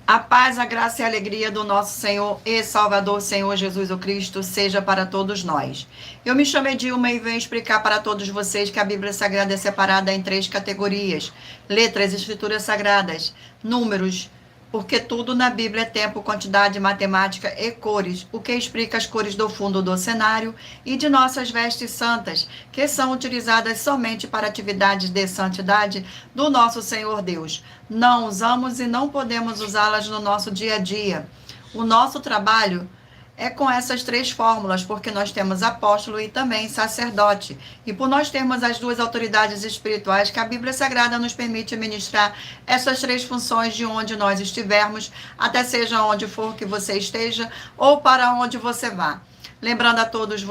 A paz, a graça e a alegria do nosso Senhor e Salvador, Senhor Jesus o Cristo, seja para todos nós. Eu me chamo Edilma e venho explicar para todos vocês que a Bíblia Sagrada é separada em 3 categorias: letras, escrituras sagradas, números, porque tudo na Bíblia é tempo, quantidade, matemática e cores, o que explica as cores do fundo do cenário e de nossas vestes santas, que são utilizadas somente para atividades de santidade do nosso Senhor Deus. Não usamos e não podemos usá-las no nosso dia a dia. O nosso trabalho é com essas 3 fórmulas, porque nós temos apóstolo e também sacerdote. E por nós termos as 2 autoridades espirituais que a Bíblia Sagrada nos permite ministrar essas 3 funções de onde nós estivermos, até seja onde for que você esteja ou para onde você vá. Lembrando a todos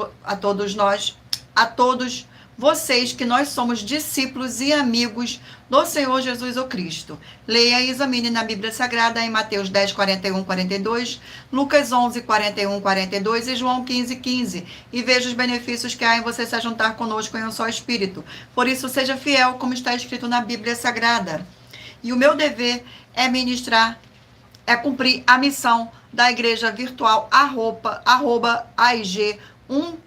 vocês que nós somos discípulos e amigos do Senhor Jesus o Cristo. Leia e examine na Bíblia Sagrada em Mateus 10, 41, 42, Lucas 11, 41, 42 e João 15, 15. E veja os benefícios que há em você se juntar conosco em um só Espírito. Por isso, seja fiel, como está escrito na Bíblia Sagrada. E o meu dever é cumprir a missão da igreja virtual @AIG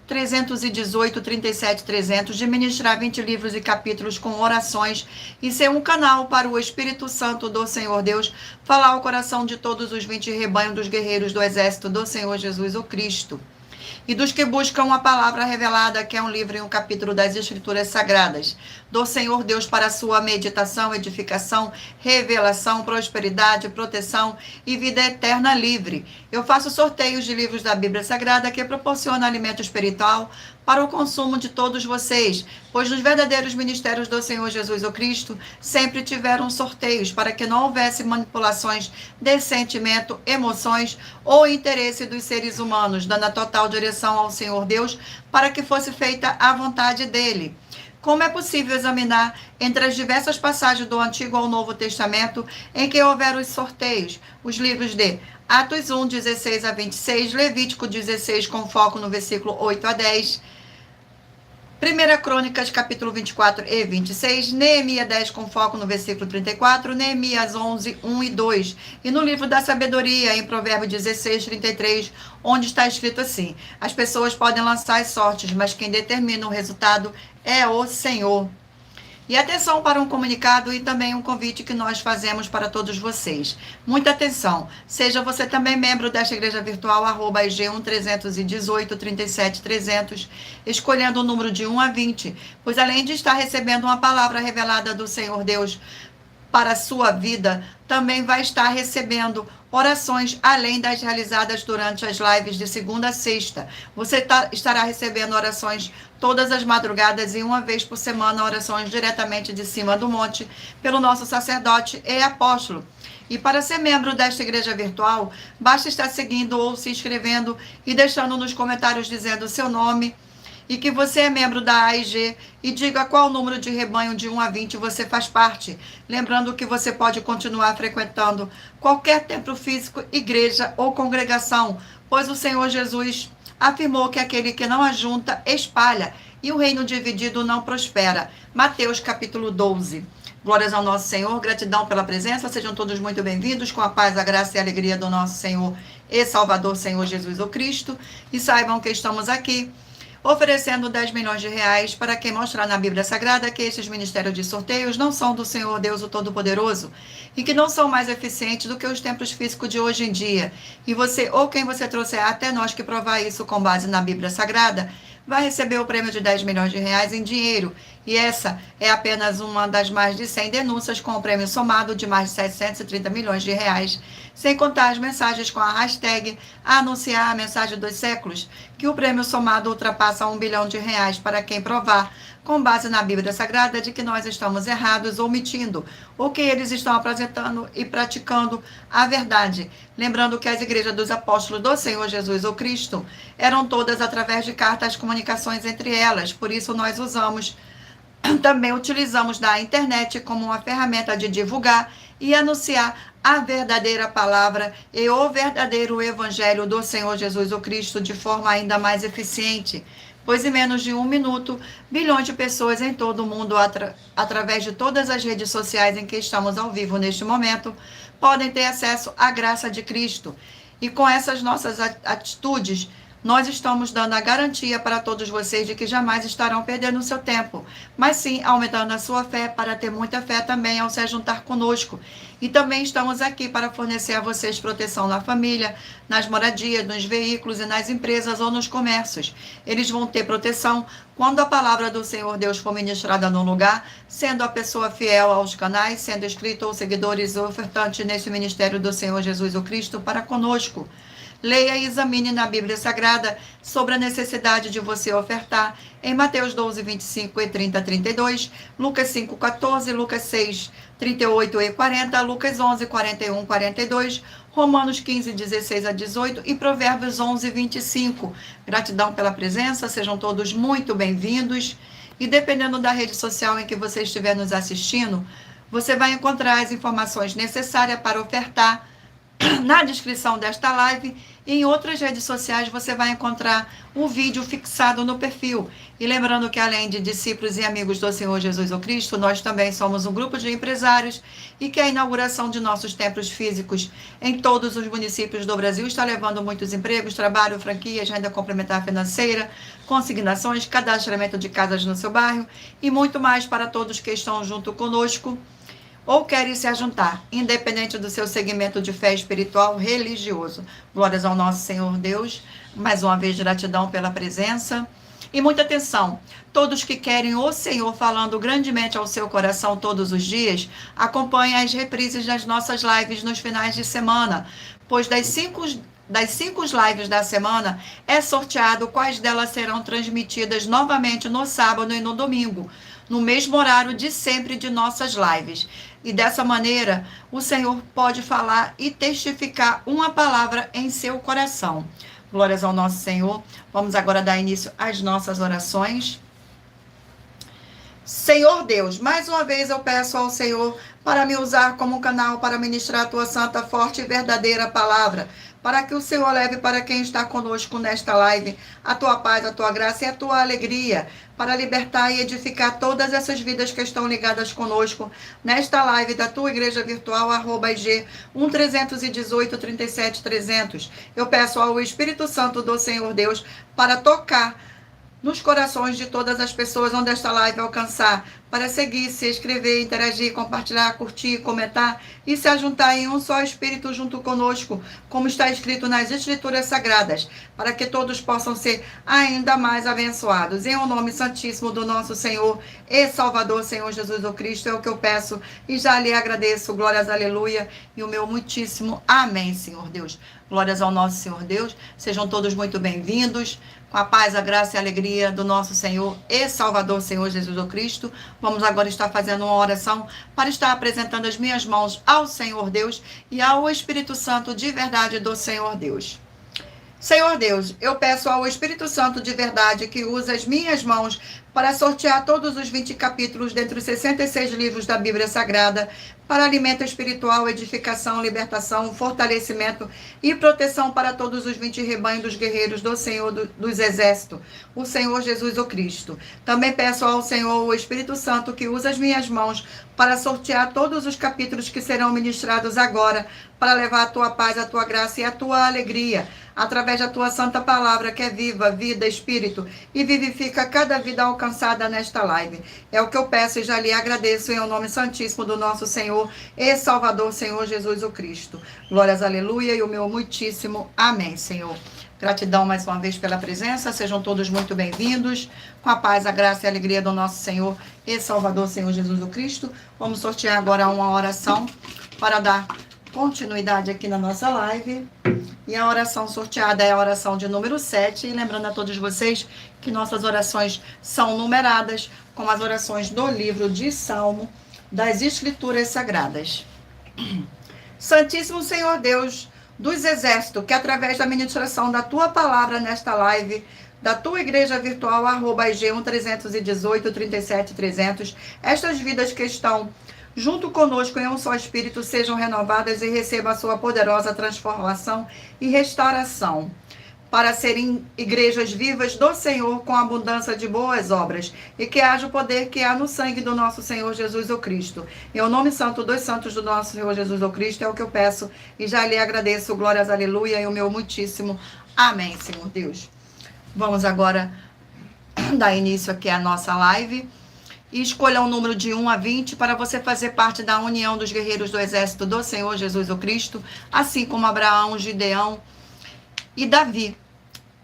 318 37 300 de ministrar 20 livros e capítulos com orações e ser um canal para o Espírito Santo do Senhor Deus falar ao coração de todos os 20 rebanhos dos guerreiros do exército do Senhor Jesus o Cristo e dos que buscam a palavra revelada, que é um livro e um capítulo das Escrituras Sagradas, do Senhor Deus para a sua meditação, edificação, revelação, prosperidade, proteção e vida eterna livre. Eu faço sorteios de livros da Bíblia Sagrada que proporcionam alimento espiritual para o consumo de todos vocês, pois nos verdadeiros ministérios do Senhor Jesus o Cristo sempre tiveram sorteios para que não houvesse manipulações de sentimento, emoções ou interesse dos seres humanos, dando a total direção ao Senhor Deus para que fosse feita a vontade dele. Como é possível examinar entre as diversas passagens do Antigo ao Novo Testamento em que houveram os sorteios? Os livros de Atos 1, 16 a 26, Levítico 16, com foco no versículo 8 a 10, 1 Crônicas, capítulo 24 e 26, Neemias 10, com foco no versículo 34, Neemias 11, 1 e 2. E no livro da sabedoria, em Provérbios 16, 33, onde está escrito assim: as pessoas podem lançar as sortes, mas quem determina o resultado é o Senhor. E atenção para um comunicado e também um convite que nós fazemos para todos vocês. Muita atenção. Seja você também membro desta igreja virtual, @IG 318 37 300, escolhendo o número de 1 a 20, pois além de estar recebendo uma palavra revelada do Senhor Deus para a sua vida, também vai estar recebendo orações além das realizadas durante as lives de segunda a sexta. Você estará recebendo orações todas as madrugadas e uma vez por semana orações diretamente de cima do monte pelo nosso sacerdote e apóstolo. E para ser membro desta igreja virtual, basta estar seguindo ou se inscrevendo e deixando nos comentários dizendo o seu nome e que você é membro da AIG e diga qual número de rebanho de 1 a 20 você faz parte. Lembrando que você pode continuar frequentando qualquer templo físico, igreja ou congregação, pois o Senhor Jesus afirmou que aquele que não ajunta, espalha, e o reino dividido não prospera. Mateus capítulo 12. Glórias ao nosso Senhor, gratidão pela presença, sejam todos muito bem-vindos, com a paz, a graça e a alegria do nosso Senhor e Salvador, Senhor Jesus o Cristo, e saibam que estamos aqui oferecendo 10 milhões de reais para quem mostrar na Bíblia Sagrada que esses ministérios de sorteios não são do Senhor Deus o Todo-Poderoso e que não são mais eficientes do que os templos físicos de hoje em dia. E você, ou quem você trouxer até nós que provar isso com base na Bíblia Sagrada, vai receber o prêmio de 10 milhões de reais em dinheiro. E essa é apenas uma das mais de 100 denúncias com o prêmio somado de mais de 730 milhões de reais, sem contar as mensagens com a hashtag anunciar a mensagem dos séculos, que o prêmio somado ultrapassa 1 bilhão de reais para quem provar, com base na Bíblia Sagrada, de que nós estamos errados ou mentindo, ou que eles estão apresentando e praticando a verdade. Lembrando que as igrejas dos apóstolos do Senhor Jesus ou Cristo eram todas através de cartas, comunicações entre elas, por isso nós também utilizamos da internet como uma ferramenta de divulgar e anunciar a verdadeira palavra e o verdadeiro evangelho do Senhor Jesus o Cristo de forma ainda mais eficiente. pois em menos de 1 minuto, bilhões de pessoas em todo o mundo, através de todas as redes sociais em que estamos ao vivo neste momento, podem ter acesso à graça de Cristo. E com essas nossas atitudes, nós estamos dando a garantia para todos vocês de que jamais estarão perdendo o seu tempo, mas sim aumentando a sua fé para ter muita fé também ao se juntar conosco. E também estamos aqui para fornecer a vocês proteção na família, nas moradias, nos veículos e nas empresas ou nos comércios. Eles vão ter proteção quando a palavra do Senhor Deus for ministrada no lugar, sendo a pessoa fiel aos canais, sendo inscrito ou seguidores ou ofertantes nesse ministério do Senhor Jesus o Cristo para conosco. Leia e examine na Bíblia Sagrada sobre a necessidade de você ofertar em Mateus 12, 25 e 30, 32, Lucas 5, 14, Lucas 6, 38 e 40, Lucas 11, 41, 42, Romanos 15, 16 a 18 e Provérbios 11, 25. Gratidão pela presença, sejam todos muito bem-vindos. E dependendo da rede social em que você estiver nos assistindo, você vai encontrar as informações necessárias para ofertar na descrição desta live. E em outras redes sociais você vai encontrar o vídeo fixado no perfil. E lembrando que além de discípulos e amigos do Senhor Jesus o Cristo, nós também somos um grupo de empresários e que a inauguração de nossos templos físicos em todos os municípios do Brasil está levando muitos empregos, trabalho, franquias, renda complementar financeira, consignações, cadastramento de casas no seu bairro e muito mais para todos que estão junto conosco ou querem se ajuntar, independente do seu segmento de fé espiritual religioso. Glórias ao nosso Senhor Deus. Mais uma vez, gratidão pela presença. E muita atenção, todos que querem o Senhor falando grandemente ao seu coração todos os dias, acompanhem as reprises das nossas lives nos finais de semana, pois das cinco lives da semana é sorteado quais delas serão transmitidas novamente no sábado e no domingo, no mesmo horário de sempre de nossas lives. E dessa maneira, o Senhor pode falar e testificar uma palavra em seu coração. Glórias ao nosso Senhor. Vamos agora dar início às nossas orações. Senhor Deus, mais uma vez eu peço ao Senhor para me usar como canal para ministrar a tua santa, forte e verdadeira palavra, para que o Senhor leve para quem está conosco nesta live a tua paz, a tua graça e a tua alegria, para libertar e edificar todas essas vidas que estão ligadas conosco nesta live da tua igreja virtual, @IG 1318 37 300. Eu peço ao Espírito Santo do Senhor Deus para tocar nos corações de todas as pessoas onde esta live alcançar, para seguir, se inscrever, interagir, compartilhar, curtir, comentar e se ajuntar em um só Espírito junto conosco, como está escrito nas Escrituras Sagradas, para que todos possam ser ainda mais abençoados. Em o nome santíssimo do nosso Senhor e Salvador, Senhor Jesus o Cristo, é o que eu peço e já lhe agradeço. Glórias, aleluia, e o meu muitíssimo amém, Senhor Deus. Glórias ao nosso Senhor Deus. Sejam todos muito bem-vindos. Com a paz, a graça e a alegria do nosso Senhor e Salvador, Senhor Jesus o Cristo. Vamos agora estar fazendo uma oração para estar apresentando as minhas mãos ao Senhor Deus e ao Espírito Santo de verdade do Senhor Deus. Senhor Deus, eu peço ao Espírito Santo de verdade que use as minhas mãos para sortear todos os 20 capítulos dentre os 66 livros da Bíblia Sagrada, para alimento espiritual, edificação, libertação, fortalecimento e proteção para todos os 20 rebanhos dos guerreiros do Senhor dos Exércitos, o Senhor Jesus o Cristo. Também peço ao Senhor, o Espírito Santo, que use as minhas mãos para sortear todos os capítulos que serão ministrados agora, para levar a tua paz, a tua graça e a tua alegria, através da tua santa palavra, que é viva, vida, espírito, e vivifica cada vida alcançada nesta live. É o que eu peço e já lhe agradeço em nome santíssimo do nosso Senhor e Salvador, Senhor Jesus o Cristo. Glórias, aleluia, e o meu muitíssimo amém, Senhor. Gratidão mais uma vez pela presença, sejam todos muito bem-vindos, com a paz, a graça e a alegria do nosso Senhor e Salvador, Senhor Jesus o Cristo. Vamos sortear agora uma oração para dar continuidade aqui na nossa live. E a oração sorteada é a oração de número 7. E lembrando a todos vocês que nossas orações são numeradas, como as orações do livro de Salmo das Escrituras Sagradas. Santíssimo Senhor Deus dos Exércitos, que através da ministração da tua palavra nesta live, da tua igreja virtual, @IG 1318 37 300, estas vidas que estão junto conosco em um só Espírito sejam renovadas e recebam a sua poderosa transformação e restauração. para serem igrejas vivas do Senhor com abundância de boas obras, e que haja o poder que há no sangue do nosso Senhor Jesus o Cristo. E o nome santo dos santos do nosso Senhor Jesus o Cristo é o que eu peço, e já lhe agradeço, glórias, aleluia, e o meu muitíssimo amém, Senhor Deus. Vamos agora dar início aqui à nossa live, e escolha um número de 1 a 20 para você fazer parte da união dos guerreiros do exército do Senhor Jesus o Cristo, assim como Abraão, Gideão e Davi.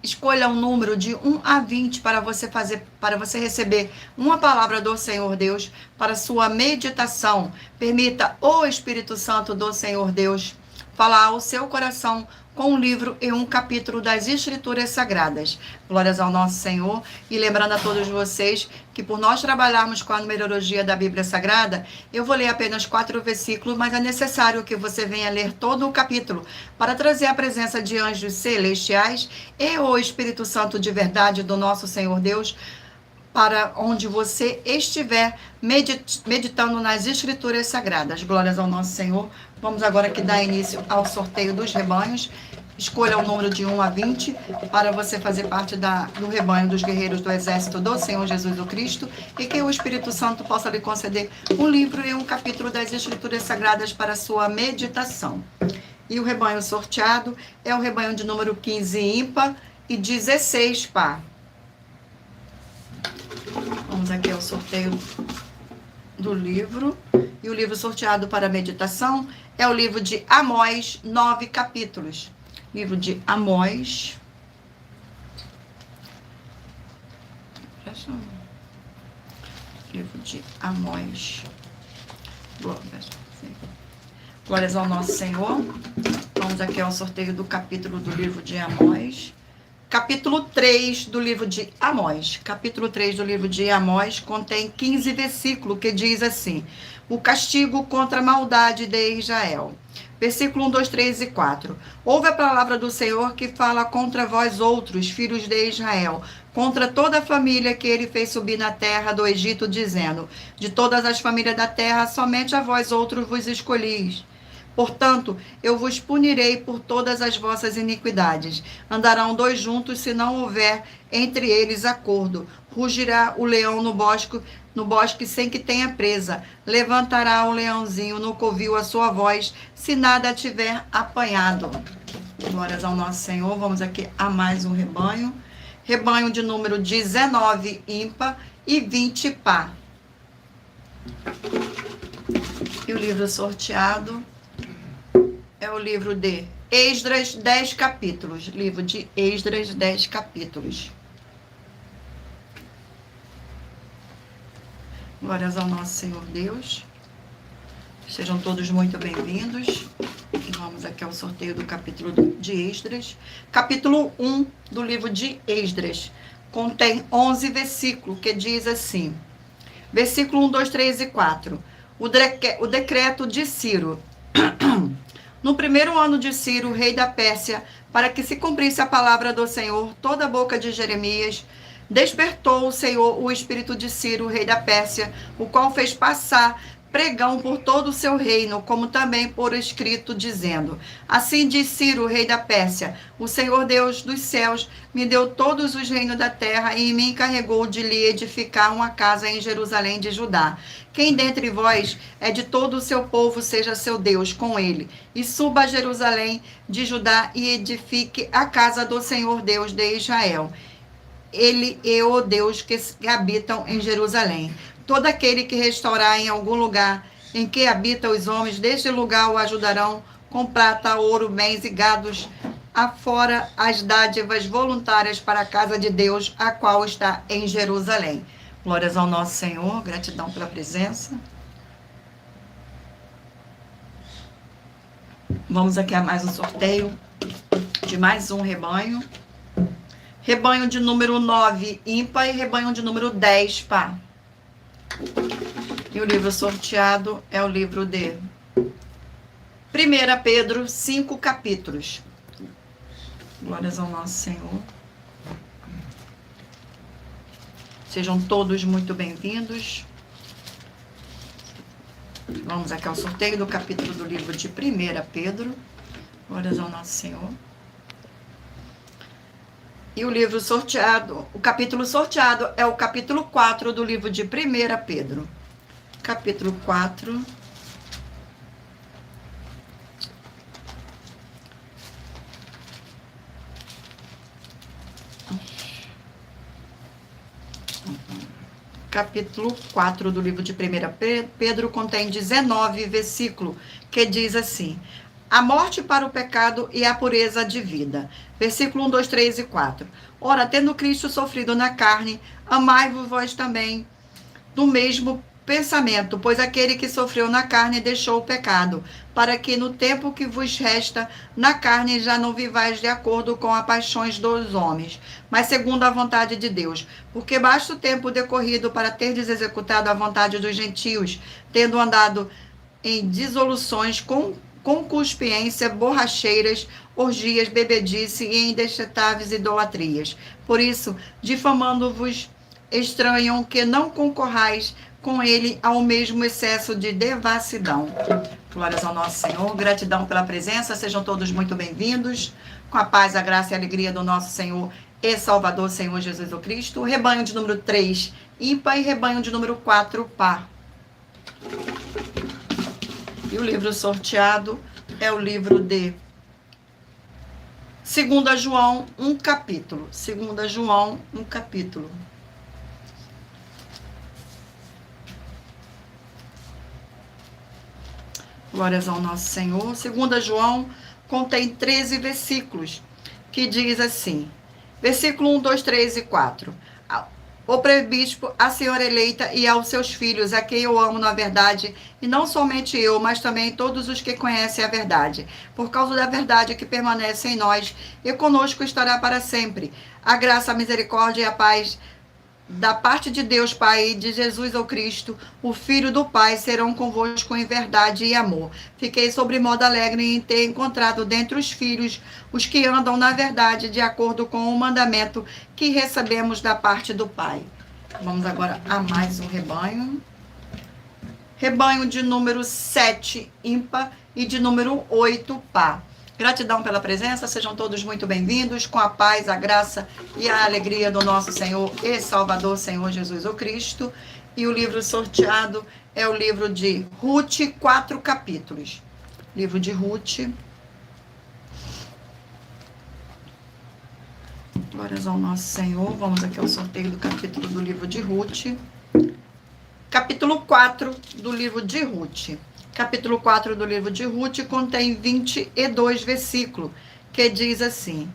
Escolha um número de 1 a 20 para você receber uma palavra do Senhor Deus para sua meditação. Permita o Espírito Santo do Senhor Deus falar ao seu coração com um livro e um capítulo das Escrituras Sagradas. Glórias ao nosso Senhor. E lembrando a todos vocês que por nós trabalharmos com a numerologia da Bíblia Sagrada, eu vou ler apenas 4 versículos, mas é necessário que você venha ler todo o capítulo para trazer a presença de anjos celestiais e o Espírito Santo de verdade do nosso Senhor Deus, para onde você estiver meditando nas Escrituras Sagradas. Glórias ao nosso Senhor. Vamos agora aqui dar início ao sorteio dos rebanhos. Escolha o número de 1 a 20 para você fazer parte do rebanho dos guerreiros do exército do Senhor Jesus do Cristo, e que o Espírito Santo possa lhe conceder um livro e um capítulo das Escrituras Sagradas para sua meditação. E o rebanho sorteado é o rebanho de número 15 ímpar e 16 par. Vamos aqui ao sorteio do livro. E o livro sorteado para meditação é o livro de Amós, 9 capítulos. Livro de Amós. Livro de Amós. Glórias ao nosso Senhor. Vamos aqui ao sorteio do capítulo do livro de Amós. Capítulo 3 do livro de Amós. Capítulo 3 do livro de Amós contém 15 versículos que diz assim: o castigo contra a maldade de Israel. Versículo 1, 2, 3 e 4. Ouve a palavra do Senhor que fala contra vós outros, filhos de Israel, contra toda a família que ele fez subir na terra do Egito, dizendo: de todas as famílias da terra, somente a vós outros vos escolhi. Portanto, eu vos punirei por todas as vossas iniquidades. Andarão 2 juntos se não houver entre eles acordo. Rugirá o leão no bosque sem que tenha presa. Levantará o leãozinho no covil a sua voz, se nada tiver apanhado. Glórias ao nosso Senhor. Vamos aqui a mais um rebanho. Rebanho de número 19 ímpar e 20 par. E o livro sorteado é o livro de Esdras, 10 capítulos. Livro de Esdras, 10 capítulos. Glórias ao nosso Senhor Deus. Sejam todos muito bem-vindos. E vamos aqui ao sorteio do capítulo de Esdras. Capítulo 1 do livro de Esdras. Contém 11 versículos, que diz assim. Versículo 1, 2, 3 e 4. O decreto de Ciro. No primeiro ano de Ciro, rei da Pérsia, para que se cumprisse a palavra do Senhor, toda a boca de Jeremias, despertou o Senhor o espírito de Ciro, rei da Pérsia, o qual fez passar pregão por todo o seu reino, como também por escrito, dizendo: assim diz Ciro, rei da Pérsia: o Senhor Deus dos céus me deu todos os reinos da terra e me encarregou de lhe edificar uma casa em Jerusalém de Judá. Quem dentre vós é de todo o seu povo, seja seu Deus com ele, e suba a Jerusalém de Judá e edifique a casa do Senhor Deus de Israel. Ele é o Deus que habitam em Jerusalém. Todo aquele que restaurar em algum lugar em que habitam os homens, deste lugar o ajudarão com prata, ouro, bens e gados, afora as dádivas voluntárias para a casa de Deus, a qual está em Jerusalém. Glórias ao nosso Senhor, gratidão pela presença. Vamos aqui a mais um sorteio de mais um rebanho. Rebanho de número 9 ímpar e rebanho de número 10 par. E o livro sorteado é o livro de 1 Pedro, 5 capítulos. Glórias ao nosso Senhor. Sejam todos muito bem-vindos. Vamos aqui ao sorteio do capítulo do livro de 1 Pedro. Glórias ao nosso Senhor. E o livro sorteado, o capítulo sorteado é o capítulo 4 do livro de 1 Pedro. Capítulo 4. Capítulo 4 do livro de 1 Pedro contém 19 versículos, que diz assim: a morte para o pecado e a pureza de vida. Versículo 1, 2, 3 e 4. Ora, tendo Cristo sofrido na carne, amai-vos vós também do mesmo pensamento, pois aquele que sofreu na carne deixou o pecado, para que no tempo que vos resta na carne já não vivais de acordo com as paixões dos homens, mas segundo a vontade de Deus. Porque basta o tempo decorrido para terdes executado a vontade dos gentios, tendo andado em dissoluções, concupiscência, borracheiras, orgias, bebedice e indestáveis idolatrias. Por isso, difamando-vos, estranham que não concorrais com ele ao mesmo excesso de devassidão. Glórias ao nosso Senhor, gratidão pela presença, sejam todos muito bem-vindos, com a paz, a graça e a alegria do nosso Senhor e Salvador, Senhor Jesus o Cristo. Rebanho de número 3, ímpar, e rebanho de número 4, par. E o livro sorteado é o livro de 2 João, um capítulo. 2 João, um capítulo. Glórias ao nosso Senhor. 2 João contém 13 versículos, que diz assim, versículo 1, 2, 3 e 4. O presbítero, a senhora eleita e aos seus filhos, a quem eu amo na verdade, e não somente eu, mas também todos os que conhecem a verdade, por causa da verdade que permanece em nós, e conosco estará para sempre. A graça, a misericórdia e a paz da parte de Deus Pai e de Jesus ao Cristo, o Filho do Pai, serão convosco em verdade e amor. Fiquei sobremodo alegre em ter encontrado dentre os filhos os que andam na verdade, de acordo com o mandamento que recebemos da parte do Pai. Vamos agora a mais um rebanho. Rebanho de número 7, ímpar, e de número 8, par. Gratidão pela presença, sejam todos muito bem-vindos, com a paz, a graça e a alegria do nosso Senhor e Salvador, Senhor Jesus o Cristo. E o livro sorteado é o livro de Ruth, 4 capítulos. Livro de Ruth. Glórias ao nosso Senhor. Vamos aqui ao sorteio do capítulo do livro de Ruth. Capítulo 4 do livro de Ruth. Capítulo 4 do livro de Ruth contém 22 versículos, que diz assim: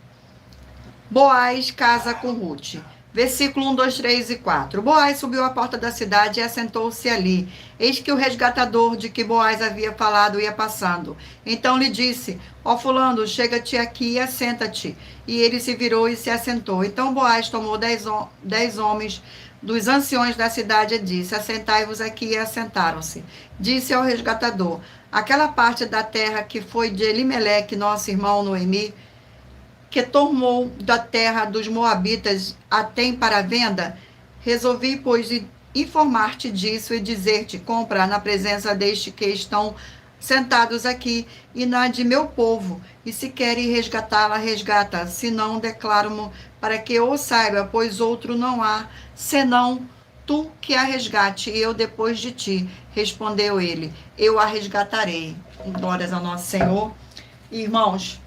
Boaz casa com Ruth. Versículo 1, 2, 3 e 4. Boaz subiu à porta da cidade e assentou-se ali. Eis que o resgatador de que Boaz havia falado ia passando. Então lhe disse: Ó fulano, chega-te aqui e assenta-te. E ele se virou e se assentou. Então Boaz tomou 10 homens dos anciões da cidade e disse: assentai-vos aqui, e assentaram-se. Disse ao resgatador: aquela parte da terra que foi de Elimeleque, nosso irmão Noemi, que tomou da terra dos moabitas, a tem para venda? Resolvi, pois, informar-te disso e dizer-te: compra na presença deste que estão sentados aqui, e na de meu povo, e se queres resgatá-la, resgata, se não, declaro-mo para que o saiba, pois outro não há, senão tu que a resgate, e eu depois de ti. Respondeu ele: eu a resgatarei. Glórias ao nosso Senhor. Irmãos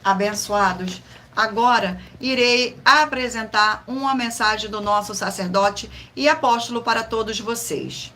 abençoados, agora irei apresentar uma mensagem do nosso sacerdote e apóstolo para todos vocês.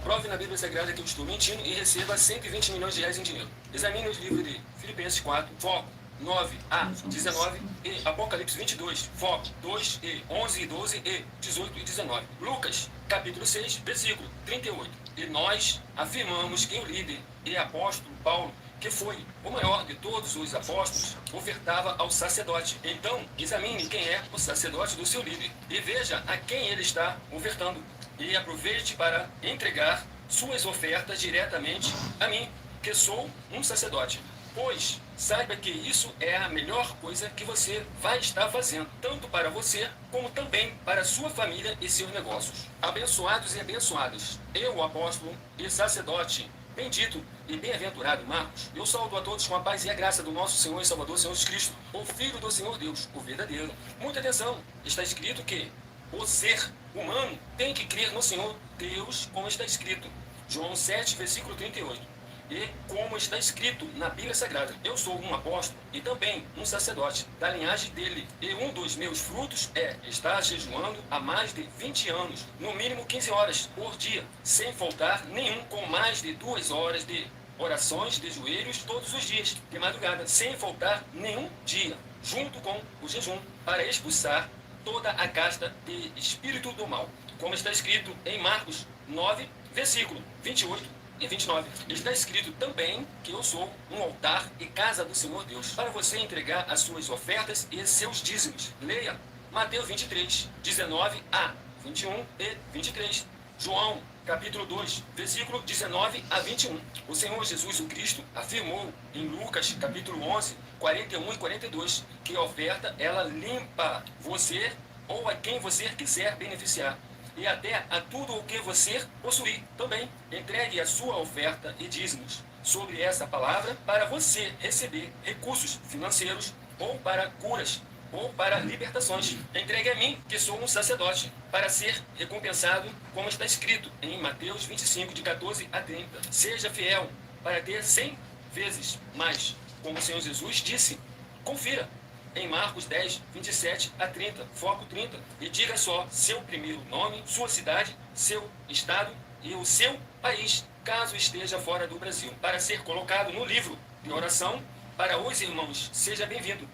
Prove na Bíblia Sagrada que eu estou mentindo e receba 120 milhões de reais em dinheiro. Examine os livros de Filipenses 4, foco 9 a 19 e Apocalipse 22, foco 2 e 11 e 12 e 18 e 19. Lucas, capítulo 6, versículo 38. E nós afirmamos que o líder e apóstolo Paulo, que foi o maior de todos os apóstolos, ofertava ao sacerdote. Então, examine quem é o sacerdote do seu líder e veja a quem ele está ofertando. E aproveite para entregar suas ofertas diretamente a mim, que sou um sacerdote. Pois saiba que isso é a melhor coisa que você vai estar fazendo, tanto para você, como também para sua família e seus negócios. Abençoados e abençoadas, eu, apóstolo e sacerdote Bendito e bem-aventurado Marcos, eu saúdo a todos com a paz e a graça do nosso Senhor e Salvador, Senhor Jesus Cristo, o Filho do Senhor Deus, o verdadeiro. Muita atenção, está escrito que o ser humano tem que crer no Senhor Deus, como está escrito. João 7, versículo 38. E como está escrito na Bíblia Sagrada, eu sou um apóstolo e também um sacerdote da linhagem dele. E um dos meus frutos é estar jejuando há mais de 20 anos, no mínimo 15 horas por dia, sem faltar nenhum, com mais de 2 horas de orações de joelhos todos os dias, de madrugada, sem faltar nenhum dia, junto com o jejum, para expulsar toda a casta de espírito do mal. Como está escrito em Marcos 9, versículo 28 e 29. Está escrito também que eu sou um altar e casa do Senhor Deus, para você entregar as suas ofertas e seus dízimos. Leia Mateus 23, 19 a 21 e 23. João, capítulo 2, versículo 19 a 21. O Senhor Jesus, o Cristo, afirmou em Lucas, capítulo 11, 41 e 42, que a oferta, ela limpa você ou a quem você quiser beneficiar, e até a tudo o que você possuir também. Entregue a sua oferta e dízimos sobre essa palavra para você receber recursos financeiros, ou para curas, ou para libertações. Entregue a mim, que sou um sacerdote, para ser recompensado, como está escrito em Mateus 25, de 14 a 30. Seja fiel para ter 100 vezes mais, como o Senhor Jesus disse. Confira em Marcos 10, 27 a 30, foco 30, e diga só seu primeiro nome, sua cidade, seu estado e o seu país, caso esteja fora do Brasil, para ser colocado no livro de oração para os irmãos. Seja bem-vindo.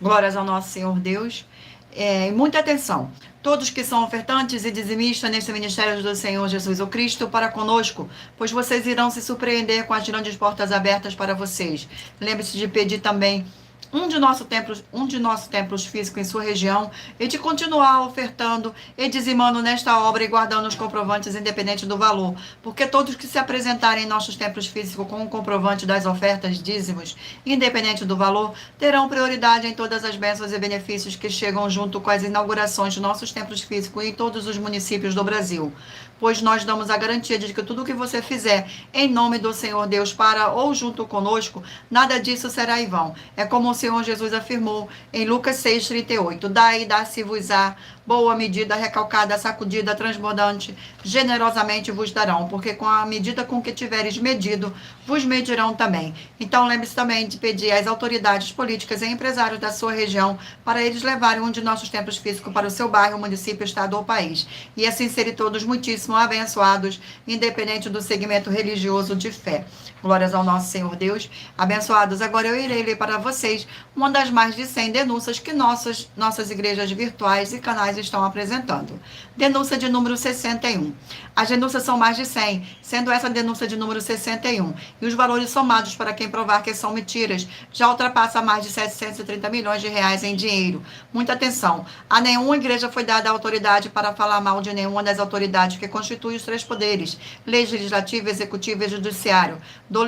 Glórias ao nosso Senhor Deus. E muita atenção. Todos que são ofertantes e dizimistas nesse ministério do Senhor Jesus o Cristo, para conosco, pois vocês irão se surpreender com as grandes portas abertas para vocês. Lembre-se de pedir também um de nossos templos físicos em sua região, e de continuar ofertando e dizimando nesta obra e guardando os comprovantes independente do valor, porque todos que se apresentarem em nossos templos físicos com o comprovante das ofertas, dízimos, independente do valor, terão prioridade em todas as bênçãos e benefícios que chegam junto com as inaugurações de nossos templos físicos em todos os municípios do Brasil. Pois nós damos a garantia de que tudo o que você fizer em nome do Senhor Deus para ou junto conosco, nada disso será em vão. É como o Senhor Jesus afirmou em Lucas 6,38. Daí dá-se-vos-á boa medida, recalcada, sacudida, transbordante, generosamente vos darão, porque com a medida com que tiveres medido, vos medirão também. Então lembre-se também de pedir às autoridades políticas e empresários da sua região para eles levarem um de nossos templos físicos para o seu bairro, município, estado ou país. E assim serem todos muitíssimo abençoados, independente do segmento religioso de fé. Glórias ao nosso Senhor Deus. Abençoados, agora eu irei ler para vocês uma das mais de 100 denúncias que nossas igrejas virtuais e canais estão apresentando. Denúncia de número 61. As denúncias são mais de 100, sendo essa denúncia de número 61. E os valores somados para quem provar que são mentiras já ultrapassa mais de 730 milhões de reais em dinheiro. Muita atenção. A nenhuma igreja foi dada a autoridade para falar mal de nenhuma das autoridades que constituem os três poderes: legislativo, executivo e judiciário. Do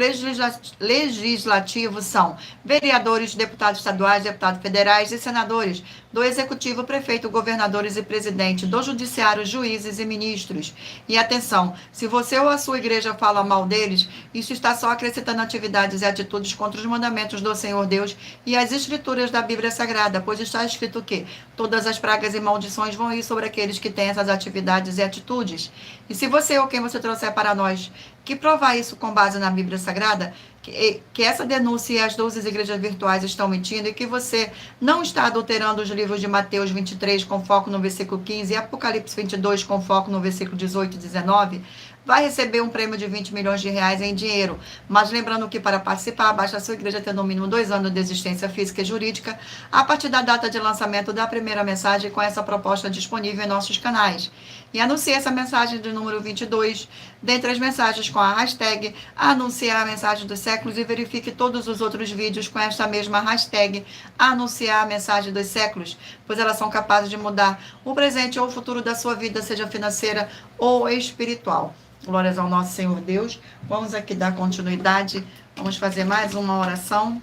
legislativo são vereadores, deputados estaduais, deputados federais e senadores. Do executivo, prefeito, governadores e presidente. Do judiciário, juízes e ministros. E atenção, se você ou a sua igreja fala mal deles, isso está só acrescentando atividades e atitudes contra os mandamentos do Senhor Deus e as escrituras da Bíblia Sagrada, pois está escrito que todas as pragas e maldições vão ir sobre aqueles que têm essas atividades e atitudes. E se você ou quem você trouxer para nós que provar isso com base na Bíblia Sagrada, que essa denúncia e as 12 igrejas virtuais estão mentindo e que você não está adulterando os livros de Mateus 23 com foco no versículo 15 e Apocalipse 22 com foco no versículo 18 e 19, vai receber um prêmio de 20 milhões de reais em dinheiro. Mas lembrando que para participar, basta a sua igreja ter no mínimo 2 anos de existência física e jurídica a partir da data de lançamento da primeira mensagem com essa proposta disponível em nossos canais. E anuncie essa mensagem de número 22, dentre as mensagens com a hashtag anunciar a mensagem dos séculos e verifique todos os outros vídeos com esta mesma hashtag anunciar a mensagem dos séculos, pois elas são capazes de mudar o presente ou o futuro da sua vida, seja financeira ou espiritual. Glórias ao nosso Senhor Deus. Vamos aqui dar continuidade. Vamos fazer mais uma oração.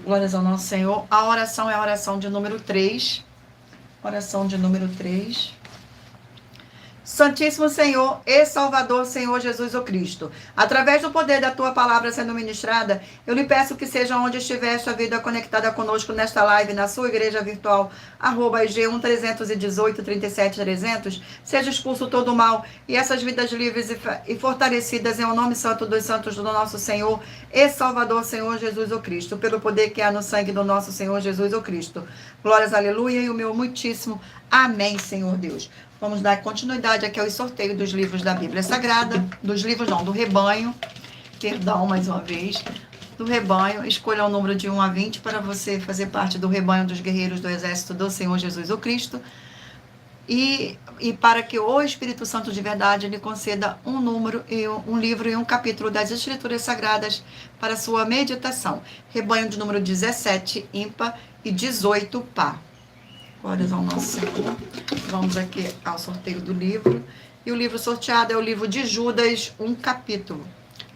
Glórias ao nosso Senhor. A oração é a oração de número 3. Oração de número 3. Santíssimo Senhor e Salvador, Senhor Jesus o Cristo, através do poder da tua palavra sendo ministrada, eu lhe peço que seja onde estiver sua vida conectada conosco nesta live, na sua igreja virtual, @IG 1318 37 300, seja expulso todo o mal e essas vidas livres e fortalecidas em o nome santo dos santos do nosso Senhor e Salvador, Senhor Jesus o Cristo, pelo poder que há no sangue do nosso Senhor Jesus o Cristo. Glórias, aleluia, e o meu muitíssimo amém, Senhor Deus. Vamos dar continuidade aqui ao sorteio dos livros da Bíblia Sagrada, dos livros não, do rebanho, perdão, mais uma vez, do rebanho. Escolha o número de 1 a 20 para você fazer parte do rebanho dos guerreiros do exército do Senhor Jesus o Cristo. E para que o Espírito Santo de verdade lhe conceda um número, um livro e um capítulo das Escrituras Sagradas para sua meditação. Rebanho de número 17, ímpar, e 18, par. Glórias ao nosso Senhor. Vamos aqui ao sorteio do livro. E o livro sorteado é o livro de Judas, um capítulo.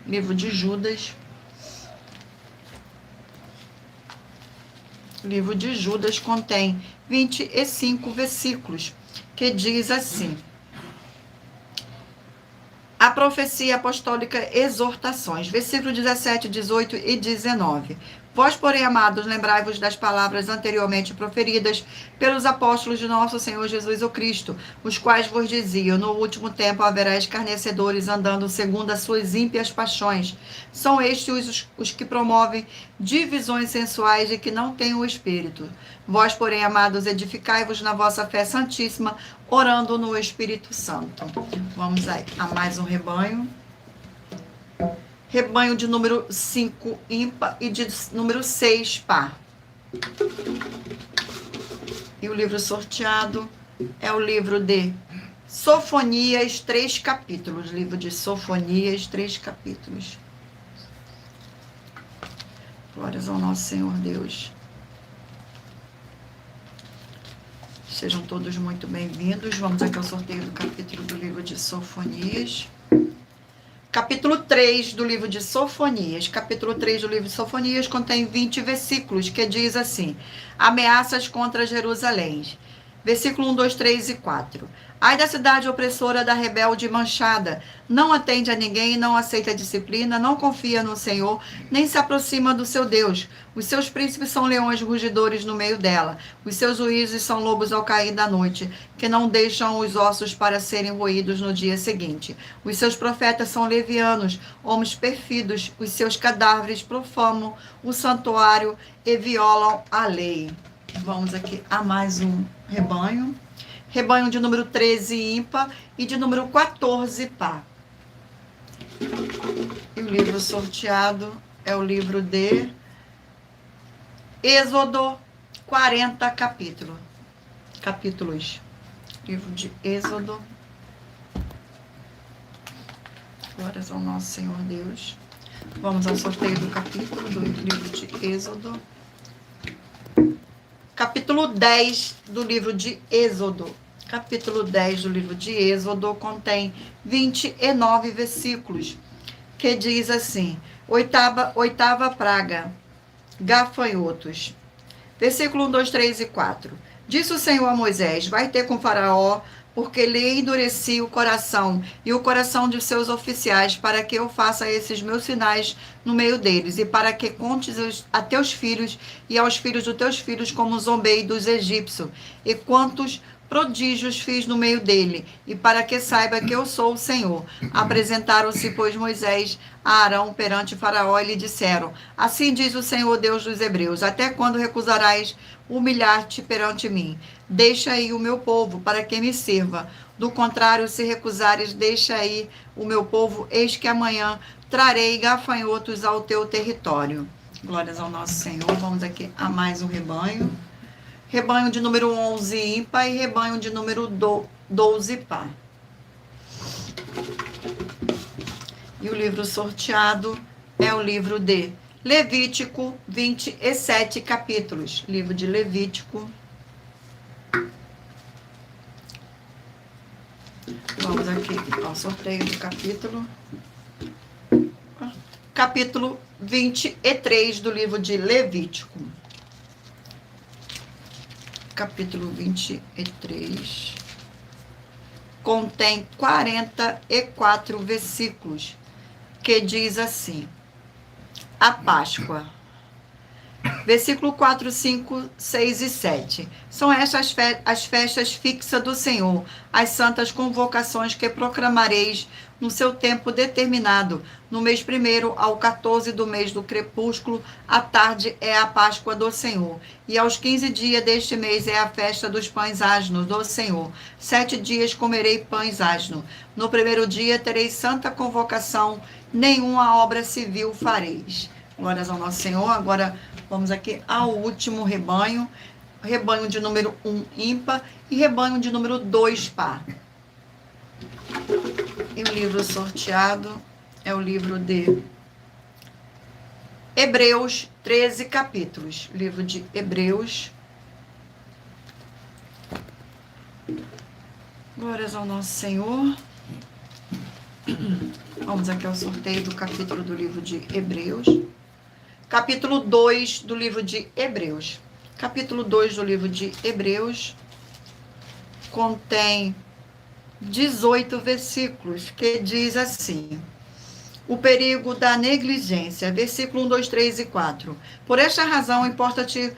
Livro de Judas. O livro de Judas contém 25 versículos, que diz assim: a profecia apostólica, exortações, versículo 17, 18 e 19. Vós, porém, amados, lembrai-vos das palavras anteriormente proferidas pelos apóstolos de nosso Senhor Jesus o Cristo, os quais vos diziam: no último tempo haverá escarnecedores andando segundo as suas ímpias paixões. São estes os que promovem divisões sensuais e que não têm o Espírito. Vós, porém, amados, edificai-vos na vossa fé santíssima, orando no Espírito Santo. Vamos aí a mais um rebanho. Rebanho de número 5, ímpar, e de número 6, par. E o livro sorteado é o livro de Sofonias, 3 capítulos. Livro de Sofonias, 3 capítulos. Glórias ao nosso Senhor Deus. Sejam todos muito bem-vindos. Vamos aqui ao sorteio do capítulo do livro de Sofonias. Capítulo 3 do livro de Sofonias. Capítulo 3 do livro de Sofonias contém 20 versículos, que diz assim: ameaças contra Jerusalém. Versículo 1, 2, 3 e 4. Ai da cidade opressora, da rebelde e manchada, não atende a ninguém, não aceita disciplina, não confia no Senhor, nem se aproxima do seu Deus. Os seus príncipes são leões rugidores no meio dela, os seus juízes são lobos ao cair da noite, que não deixam os ossos para serem roídos no dia seguinte. Os seus profetas são levianos, homens perfidos, os seus cadáveres profanam o santuário e violam a lei. Vamos aqui a mais um rebanho. Rebanho de número 13, ímpar, e de número 14, par. E o livro sorteado é o livro de Êxodo, 40 capítulos. Livro de Êxodo. Glórias ao nosso Senhor Deus. Vamos ao sorteio do capítulo do livro de Êxodo. Capítulo 10 do livro de Êxodo. Capítulo 10 do livro de Êxodo contém 29 versículos, que diz assim: oitava praga, gafanhotos. Versículo 1, 2, 3 e 4. Disse o Senhor a Moisés: vai ter com Faraó, porque lhe endureci o coração e o coração de seus oficiais, para que eu faça esses meus sinais no meio deles, e para que contes a teus filhos e aos filhos dos teus filhos como zombei dos egípcios, e quantos prodígios fiz no meio dele, e para que saiba que eu sou o Senhor. Apresentaram-se, pois, Moisés a Arão perante Faraó e lhe disseram: assim diz o Senhor Deus dos Hebreus: até quando recusarás humilhar-te perante mim? Deixa aí o meu povo, para que me sirva. Do contrário, se recusares, deixa aí o meu povo, eis que amanhã trarei gafanhotos ao teu território. Glórias ao nosso Senhor. Vamos aqui a mais um rebanho. Rebanho de número 11, ímpar, e rebanho de número 12, par. E o livro sorteado é o livro de Levítico, 27 capítulos. Livro de Levítico. Vamos aqui ao sorteio do capítulo. Capítulo 23 do livro de Levítico. Capítulo 23. contém 44 versículos, que diz assim: a Páscoa. Versículo 4, 5, 6 e 7. São estas as festas fixas do Senhor, as santas convocações que proclamareis no seu tempo determinado. No mês 1º ao 14 do mês do crepúsculo, à tarde é a Páscoa do Senhor. E aos 15 dias deste mês é a festa dos pães asnos do Senhor. 7 dias comerei pães asnos. No primeiro dia tereis santa convocação, nenhuma obra civil fareis. Glórias ao nosso Senhor. Agora vamos aqui ao último rebanho. Rebanho de número 1 ímpar e rebanho de número 2 par. E o livro sorteado é o livro de Hebreus, 13 capítulos. Livro de Hebreus. Glórias ao nosso Senhor. Vamos aqui ao sorteio do capítulo do livro de Hebreus. Capítulo 2 do livro de Hebreus. Capítulo 2 do livro de Hebreus contém 18 versículos, que diz assim: o perigo da negligência. Versículo 1, 2, 3 e 4. Por esta razão, importa-te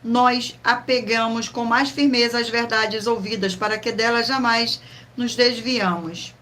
nós apegamos com mais firmeza as verdades ouvidas, para que delas jamais nos desviamos.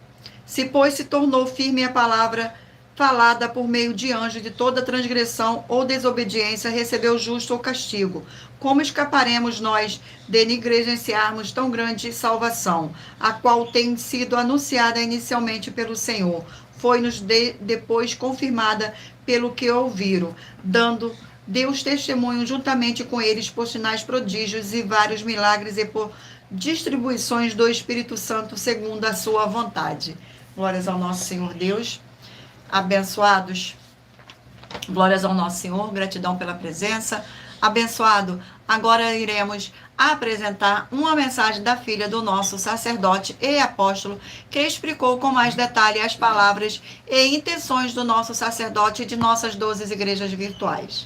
Se, pois, se tornou firme a palavra falada por meio de anjo, de toda transgressão ou desobediência recebeu justo ou castigo. Como escaparemos nós de negligenciarmos tão grande salvação, a qual tem sido anunciada inicialmente pelo Senhor? Foi-nos depois confirmada pelo que ouviram, dando Deus testemunho juntamente com eles por sinais prodígios e vários milagres e por distribuições do Espírito Santo segundo a sua vontade. Glórias ao nosso Senhor Deus. Abençoados, glórias ao nosso Senhor, gratidão pela presença. Abençoado, agora iremos apresentar uma mensagem da filha do nosso sacerdote e apóstolo, que explicou com mais detalhe as palavras e intenções do nosso sacerdote e de nossas 12 igrejas virtuais.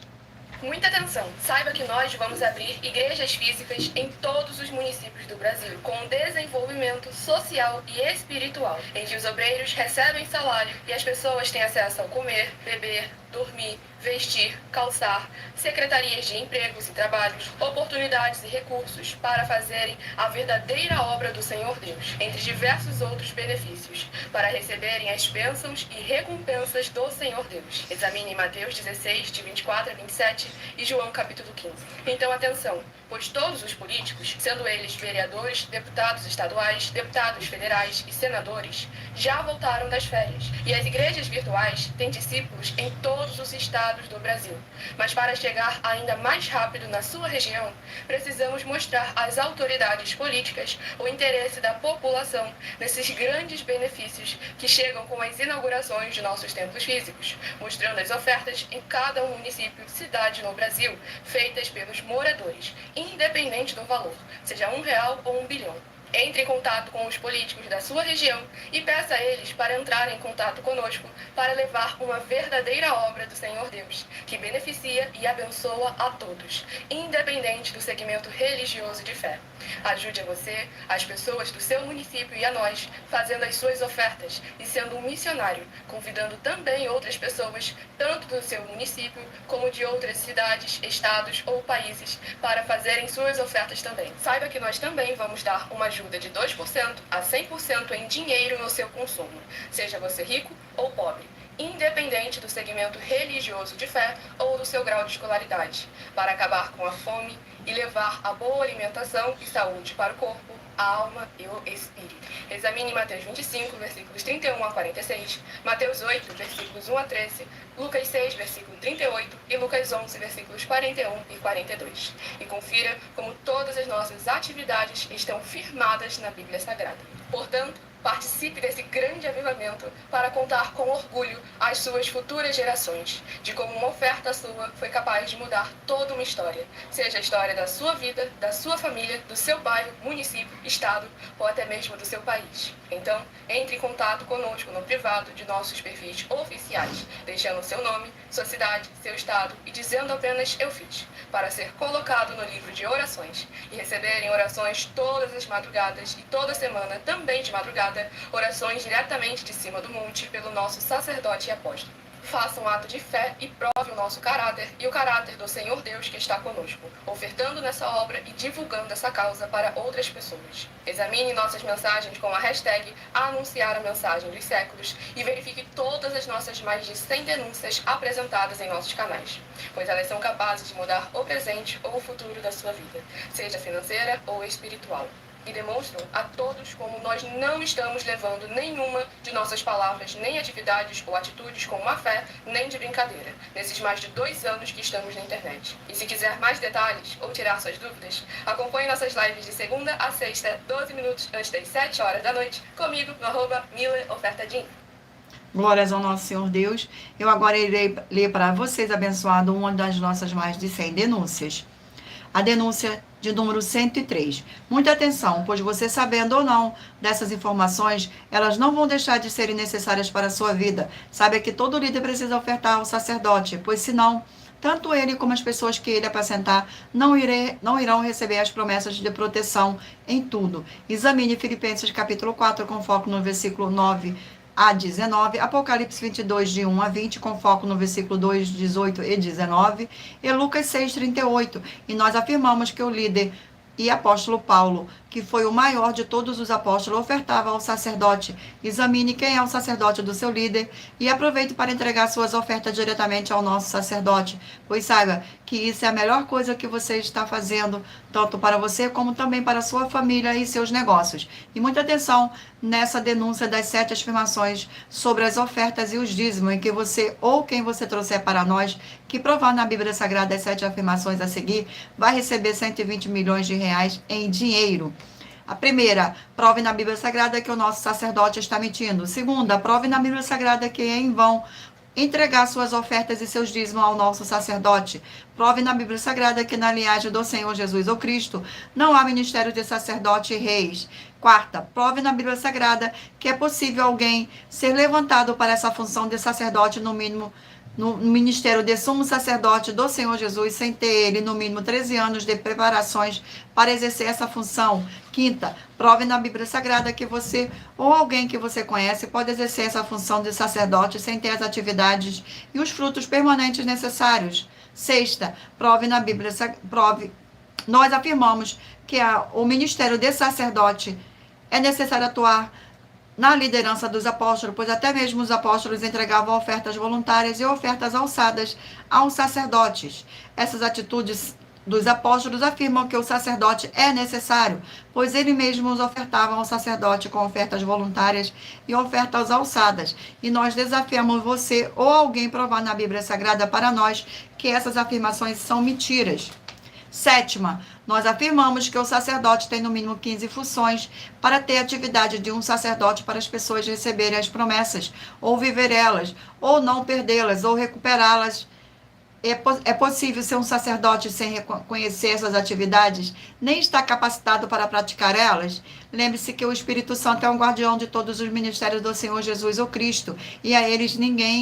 Muita atenção! Saiba que nós vamos abrir igrejas físicas em todos os municípios do Brasil, com desenvolvimento social e espiritual, em que os obreiros recebem salário e as pessoas têm acesso ao comer, beber, dormir, vestir, calçar, secretarias de empregos e trabalhos, oportunidades e recursos para fazerem a verdadeira obra do Senhor Deus, entre diversos outros benefícios, para receberem as bênçãos e recompensas do Senhor Deus. Examine Mateus 16, de 24 a 27 e João capítulo 15. Então atenção, pois todos os políticos, sendo eles vereadores, deputados estaduais, deputados federais e senadores, já voltaram das férias, e as igrejas virtuais têm discípulos em todos os estados do Brasil. Mas para chegar ainda mais rápido na sua região, precisamos mostrar às autoridades políticas o interesse da população nesses grandes benefícios que chegam com as inaugurações de nossos templos físicos, mostrando as ofertas em cada município e cidade no Brasil, feitas pelos moradores, independente do valor, seja R$1 ou R$1 bilhão. Entre em contato com os políticos da sua região e peça a eles para entrar em contato conosco para levar uma verdadeira obra do Senhor Deus, que beneficia e abençoa a todos, independente do segmento religioso de fé. Ajude a você, as pessoas do seu município e a nós, fazendo as suas ofertas e sendo um missionário, convidando também outras pessoas, tanto do seu município como de outras cidades, estados ou países, para fazerem suas ofertas também. Saiba que nós também vamos dar uma ajuda de 2% a 100% em dinheiro no seu consumo, seja você rico ou pobre, independente do segmento religioso de fé ou do seu grau de escolaridade, para acabar com a fome e levar a boa alimentação e saúde para o corpo, a alma e o espírito. Examine Mateus 25, versículos 31 a 46, Mateus 8, versículos 1 a 13, Lucas 6, versículo 38 e Lucas 11, versículos 41 e 42. E confira como todas as nossas atividades estão firmadas na Bíblia Sagrada. Portanto, Participe desse grande avivamento para contar com orgulho às suas futuras gerações de como uma oferta sua foi capaz de mudar toda uma história, seja a história da sua vida, da sua família, do seu bairro, município, estado ou até mesmo do seu país. Então, entre em contato conosco no privado de nossos perfis oficiais, deixando seu nome, sua cidade, seu estado e dizendo apenas "eu fiz", para ser colocado no livro de orações e receberem orações todas as madrugadas e toda semana, também de madrugada, orações diretamente de cima do monte pelo nosso sacerdote e apóstolo. Faça um ato de fé e prove o nosso caráter e o caráter do Senhor Deus que está conosco, ofertando nessa obra e divulgando essa causa para outras pessoas. Examine nossas mensagens com a hashtag Anunciar a Mensagem dos Séculos e verifique todas as nossas mais de 100 denúncias apresentadas em nossos canais, pois elas são capazes de mudar o presente ou o futuro da sua vida, seja financeira ou espiritual. E demonstram a todos como nós não estamos levando nenhuma de nossas palavras, nem atividades ou atitudes com má fé, nem de brincadeira, nesses mais de 2 anos que estamos na internet. E se quiser mais detalhes ou tirar suas dúvidas, acompanhe nossas lives de segunda a sexta, 12 minutos antes das 7 horas da noite, comigo no @MileOfertaDin. Glórias ao nosso Senhor Deus. Eu agora irei ler para vocês, abençoado, uma das nossas mais de 100 denúncias. A denúncia de número 103. Muita atenção, pois você sabendo ou não dessas informações, elas não vão deixar de serem necessárias para a sua vida. Saiba que todo líder precisa ofertar ao sacerdote, pois senão, tanto ele como as pessoas que ele apacentar não irão receber as promessas de proteção em tudo. Examine Filipenses capítulo 4, com foco no versículo 9 a 19, Apocalipse 22, de 1 a 20, com foco no versículo 2, 18 e 19, e Lucas 6, 38. E nós afirmamos que o líder e apóstolo Paulo, que foi o maior de todos os apóstolos, ofertava ao sacerdote. Examine quem é o sacerdote do seu líder e aproveite para entregar suas ofertas diretamente ao nosso sacerdote, pois saiba que isso é a melhor coisa que você está fazendo, tanto para você como também para a sua família e seus negócios. E muita atenção nessa denúncia das 7 afirmações sobre as ofertas e os dízimos, em que você ou quem você trouxer para nós, que provar na Bíblia Sagrada as 7 afirmações a seguir, vai receber 120 milhões de reais em dinheiro. A primeira, prove na Bíblia Sagrada que o nosso sacerdote está mentindo. Segunda, prove na Bíblia Sagrada que é em vão entregar suas ofertas e seus dízimos ao nosso sacerdote. Prove na Bíblia Sagrada que na linhagem do Senhor Jesus ou Cristo não há ministério de sacerdote e reis. Quarta, prove na Bíblia Sagrada que é possível alguém ser levantado para essa função de sacerdote, no mínimo no ministério de sumo sacerdote do Senhor Jesus, sem ter ele, no mínimo, 13 anos de preparações para exercer essa função. Quinta, prove na Bíblia Sagrada que você ou alguém que você conhece pode exercer essa função de sacerdote sem ter as atividades e os frutos permanentes necessários. Sexta, prove na Bíblia Sagrada. Nós afirmamos que o ministério de sacerdote é necessário atuar na liderança dos apóstolos, pois até mesmo os apóstolos entregavam ofertas voluntárias e ofertas alçadas aos sacerdotes. Essas atitudes dos apóstolos afirmam que o sacerdote é necessário, pois eles mesmos ofertavam ao sacerdote com ofertas voluntárias e ofertas alçadas. E nós desafiamos você ou alguém provar na Bíblia Sagrada para nós que essas afirmações são mentiras. Sétima, nós afirmamos que o sacerdote tem no mínimo 15 funções para ter a atividade de um sacerdote para as pessoas receberem as promessas, ou viver elas, ou não perdê-las, ou recuperá-las. É possível ser um sacerdote sem reconhecer essas atividades, nem estar capacitado para praticar elas? Lembre-se que o Espírito Santo é um guardião de todos os ministérios do Senhor Jesus ou Cristo, e a eles ninguém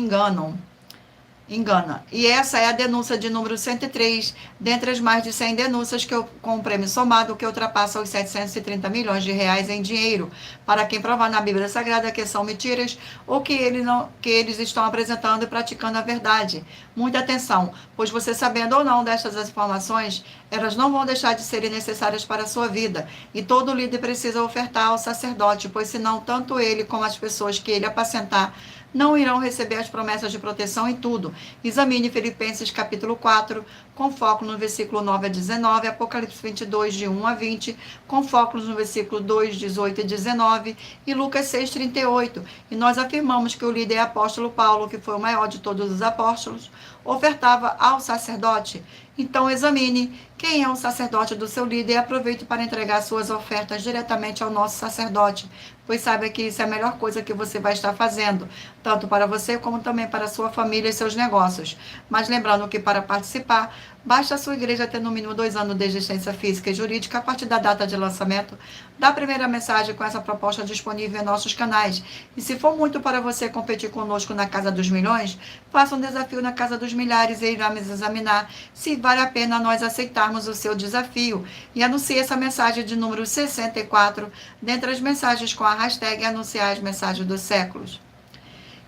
engana. E essa é a denúncia de número 103, dentre as mais de 100 denúncias com um prêmio somado que ultrapassa os 730 milhões de reais em dinheiro, para quem provar na Bíblia Sagrada que são mentiras ou que eles estão apresentando e praticando a verdade. Muita atenção, pois você sabendo ou não destas informações, elas não vão deixar de serem necessárias para a sua vida. E todo líder precisa ofertar ao sacerdote, pois senão tanto ele como as pessoas que ele apacentar não irão receber as promessas de proteção em tudo. Examine Filipenses capítulo 4, com foco no versículo 9 a 19, Apocalipse 22, de 1 a 20, com foco no versículo 2, 18 e 19, e Lucas 6, 38. E nós afirmamos que o líder apóstolo Paulo, que foi o maior de todos os apóstolos, ofertava ao sacerdote. Então examine quem é o sacerdote do seu líder e aproveite para entregar suas ofertas diretamente ao nosso sacerdote, pois saiba que isso é a melhor coisa que você vai estar fazendo, tanto para você como também para a sua família e seus negócios. Mas lembrando que para participar, basta a sua igreja ter no mínimo 2 anos de existência física e jurídica a partir da data de lançamento da primeira mensagem com essa proposta disponível em nossos canais. E se for muito para você competir conosco na Casa dos Milhões, faça um desafio na Casa dos Milhares e iremos examinar se vale a pena nós aceitarmos o seu desafio. E anuncie essa mensagem de número 64 dentre as mensagens com a hashtag anunciar as mensagens dos séculos.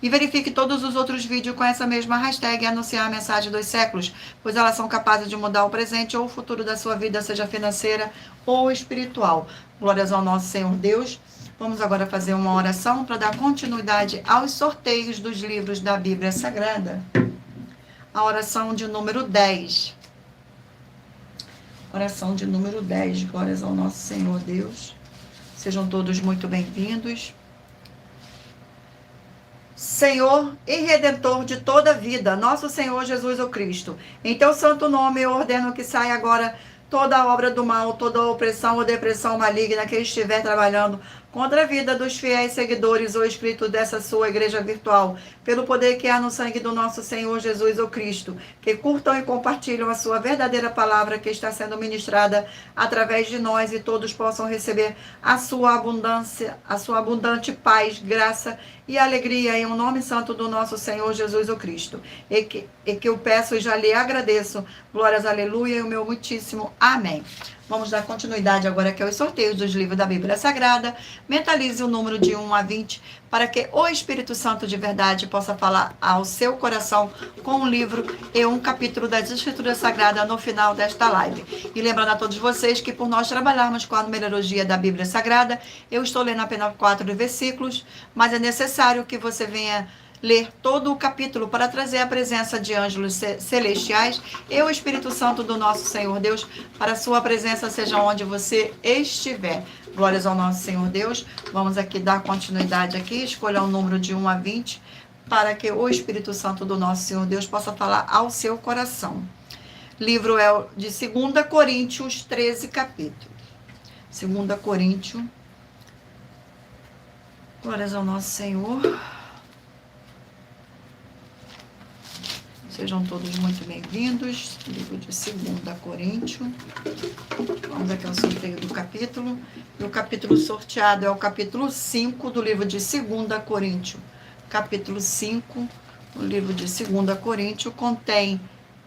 E verifique todos os outros vídeos com essa mesma hashtag anunciar a mensagem dos séculos, pois elas são capazes de mudar o presente ou o futuro da sua vida, seja financeira ou espiritual. Glórias ao nosso Senhor Deus. Vamos agora fazer uma oração para dar continuidade aos sorteios dos livros da Bíblia Sagrada. A oração de número 10. Oração de número 10. Glórias ao nosso Senhor Deus. Sejam todos muito bem-vindos. Senhor e Redentor de toda a vida, nosso Senhor Jesus o Cristo, em teu santo nome eu ordeno que saia agora toda a obra do mal, toda a opressão ou depressão maligna que estiver trabalhando contra a vida dos fiéis seguidores ou inscritos dessa sua igreja virtual, pelo poder que há no sangue do nosso Senhor Jesus o Cristo, que curtam e compartilham a sua verdadeira palavra que está sendo ministrada através de nós e todos possam receber a sua abundância, a sua abundante paz, graça e alegria em o nome santo do nosso Senhor Jesus o Cristo. E que eu peço e já lhe agradeço. Glórias, aleluia, e o meu muitíssimo amém. Vamos dar continuidade agora aqui aos sorteios dos livros da Bíblia Sagrada. Mentalize o número de 1 a 20 para que o Espírito Santo de verdade possa falar ao seu coração com um livro e um capítulo das Escrituras Sagradas no final desta live. E lembrando a todos vocês que por nós trabalharmos com a numerologia da Bíblia Sagrada, eu estou lendo apenas 4 versículos, mas é necessário que você venha ler todo o capítulo para trazer a presença de anjos celestiais e o Espírito Santo do nosso Senhor Deus para a sua presença seja onde você estiver. Glórias ao nosso Senhor Deus. Vamos aqui dar continuidade aqui, escolha um número de 1 a 20 para que o Espírito Santo do nosso Senhor Deus possa falar ao seu coração. Livro é de 2 Coríntios, 13 capítulos. 2 Coríntios. Glórias ao nosso Senhor. Sejam todos muito bem-vindos. Livro de 2 Coríntios. Vamos aqui ao sorteio do capítulo. E o capítulo sorteado é o capítulo 5 do livro de 2 Coríntios. Capítulo 5 do livro de 2 Coríntios contém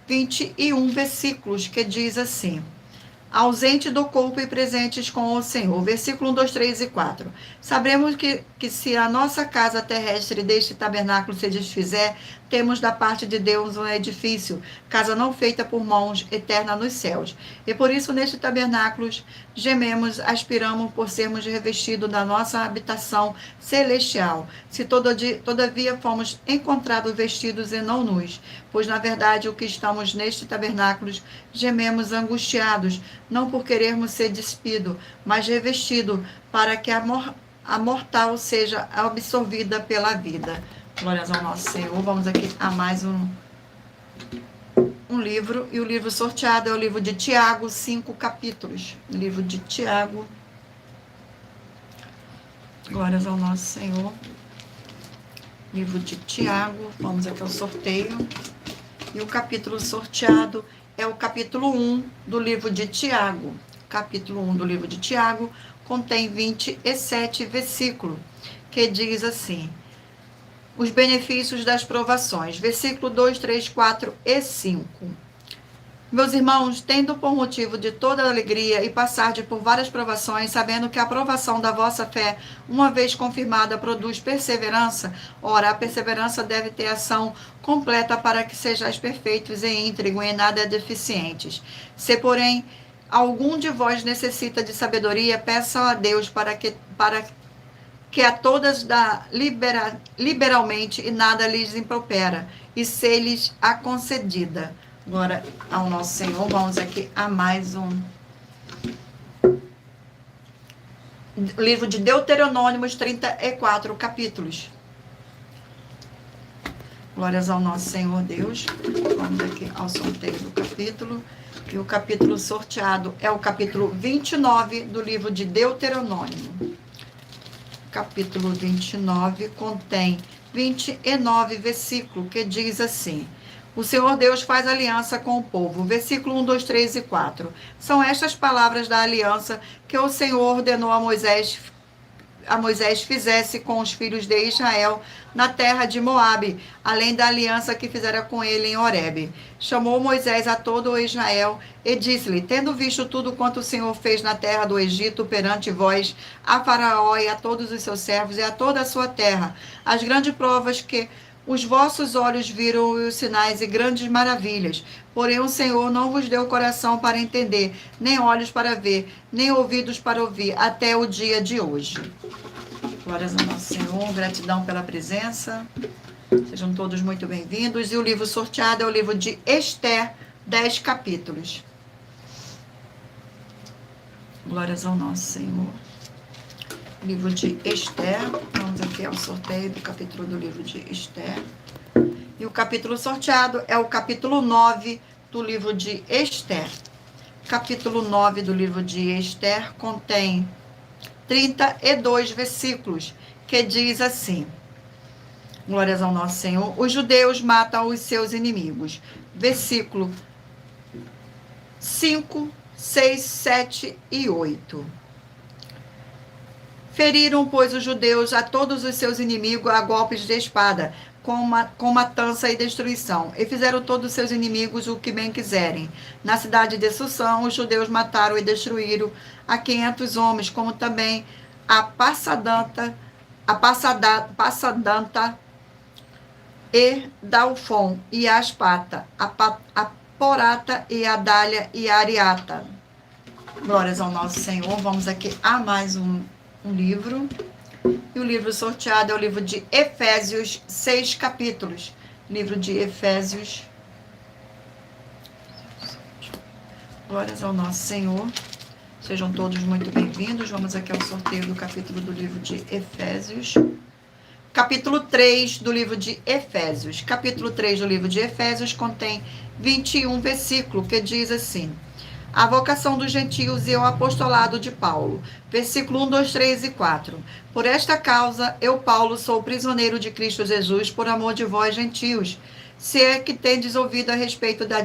21 versículos que diz assim: ausente do corpo e presentes com o Senhor. Versículo 1, 2, 3 e 4. Sabremos que se a nossa casa terrestre deste tabernáculo se desfizer, temos da parte de Deus um edifício, casa não feita por mãos, eterna nos céus. E por isso, neste tabernáculo, gememos, aspiramos por sermos revestidos da nossa habitação celestial. Se todavia fomos encontrados vestidos e não nus, pois na verdade o que estamos neste tabernáculo, gememos angustiados, não por querermos ser despido, mas revestido, para que a mortal seja absorvida pela vida. Glórias ao nosso Senhor. Vamos aqui a mais um livro. E o livro sorteado é o livro de Tiago, 5 capítulos. O livro de Tiago. Glórias ao nosso Senhor. Livro de Tiago. Vamos aqui ao sorteio. E o capítulo sorteado é o capítulo 1 do livro de Tiago. Capítulo 1 do livro de Tiago contém 27 versículos, que diz assim: os benefícios das provações. Versículo 2, 3, 4 e 5. Meus irmãos, tendo por motivo de toda alegria e passarde por várias provações, sabendo que a provação da vossa fé, uma vez confirmada, produz perseverança, ora, a perseverança deve ter ação completa para que sejais perfeitos e íntegros, em nada deficientes. Se, porém, algum de vós necessita de sabedoria, peça a Deus para que a todas dá liberalmente e nada lhes impropera, e ser-lhes a concedida. Agora, ao nosso Senhor, vamos aqui a mais um livro de Deuteronômios, 34 capítulos. Glórias ao nosso Senhor Deus. Vamos aqui ao sorteio do capítulo. E o capítulo sorteado é o capítulo 29 do livro de Deuteronômio. capítulo 29, contém 29 versículos, que diz assim: o Senhor Deus faz aliança com o povo. Versículo 1, 2, 3 e 4. São estas palavras da aliança que o Senhor ordenou a Moisés fizesse com os filhos de Israel na terra de Moabe, além da aliança que fizera com ele em Horebe. Chamou Moisés a todo o Israel e disse-lhe: tendo visto tudo quanto o Senhor fez na terra do Egito perante vós, a Faraó e a todos os seus servos e a toda a sua terra, as grandes provas que os vossos olhos viram, e os sinais e grandes maravilhas. Porém o Senhor não vos deu coração para entender, nem olhos para ver, nem ouvidos para ouvir, até o dia de hoje. Glórias ao nosso Senhor, gratidão pela presença. Sejam todos muito bem-vindos. E o livro sorteado é o livro de Esther, 10 capítulos. Glórias ao nosso Senhor. Livro de Esther, vamos aqui ao sorteio do capítulo do livro de Esther. E o capítulo sorteado é o capítulo 9 do livro de Esther. Capítulo 9 do livro de Esther contém 32 versículos, que diz assim: glórias ao nosso Senhor, os judeus matam os seus inimigos. Versículo 5, 6, 7 e 8. Feriram, pois, os judeus a todos os seus inimigos a golpes de espada, com matança e destruição, e fizeram todos os seus inimigos o que bem quiserem. Na cidade de Susã, os judeus mataram e destruíram a 500 homens, como também a Passadanta e Dalfon, e a Aspata, a Porata e a Dália e a Ariata. Glórias ao nosso Senhor. Vamos aqui a mais um livro. E o livro sorteado é o livro de Efésios, 6 capítulos. Livro de Efésios. Glórias ao nosso Senhor. Sejam todos muito bem-vindos. Vamos aqui ao sorteio do capítulo do livro de Efésios. Capítulo 3 do livro de Efésios. Capítulo 3 do livro de Efésios contém 21 versículos, que diz assim: a vocação dos gentios e o apostolado de Paulo. Versículo 1, 2, 3 e 4. Por esta causa, eu, Paulo, sou prisioneiro de Cristo Jesus, por amor de vós, gentios, se é que tendes ouvido a respeito da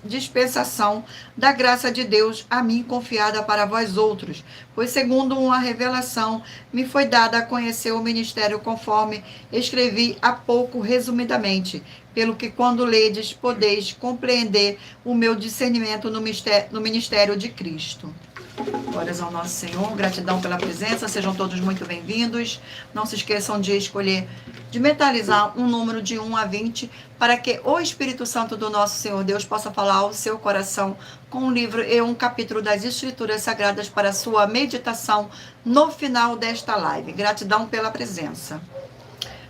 dispensação da graça de Deus a mim confiada para vós outros. Pois, segundo uma revelação, me foi dada a conhecer o ministério conforme escrevi há pouco resumidamente, pelo que quando ledes podeis compreender o meu discernimento no ministério de Cristo. Glórias ao nosso Senhor, gratidão pela presença, sejam todos muito bem-vindos. Não se esqueçam de escolher, de mentalizar um número de 1 a 20, para que o Espírito Santo do nosso Senhor Deus possa falar ao seu coração com um livro e um capítulo das Escrituras Sagradas para a sua meditação no final desta live. Gratidão pela presença.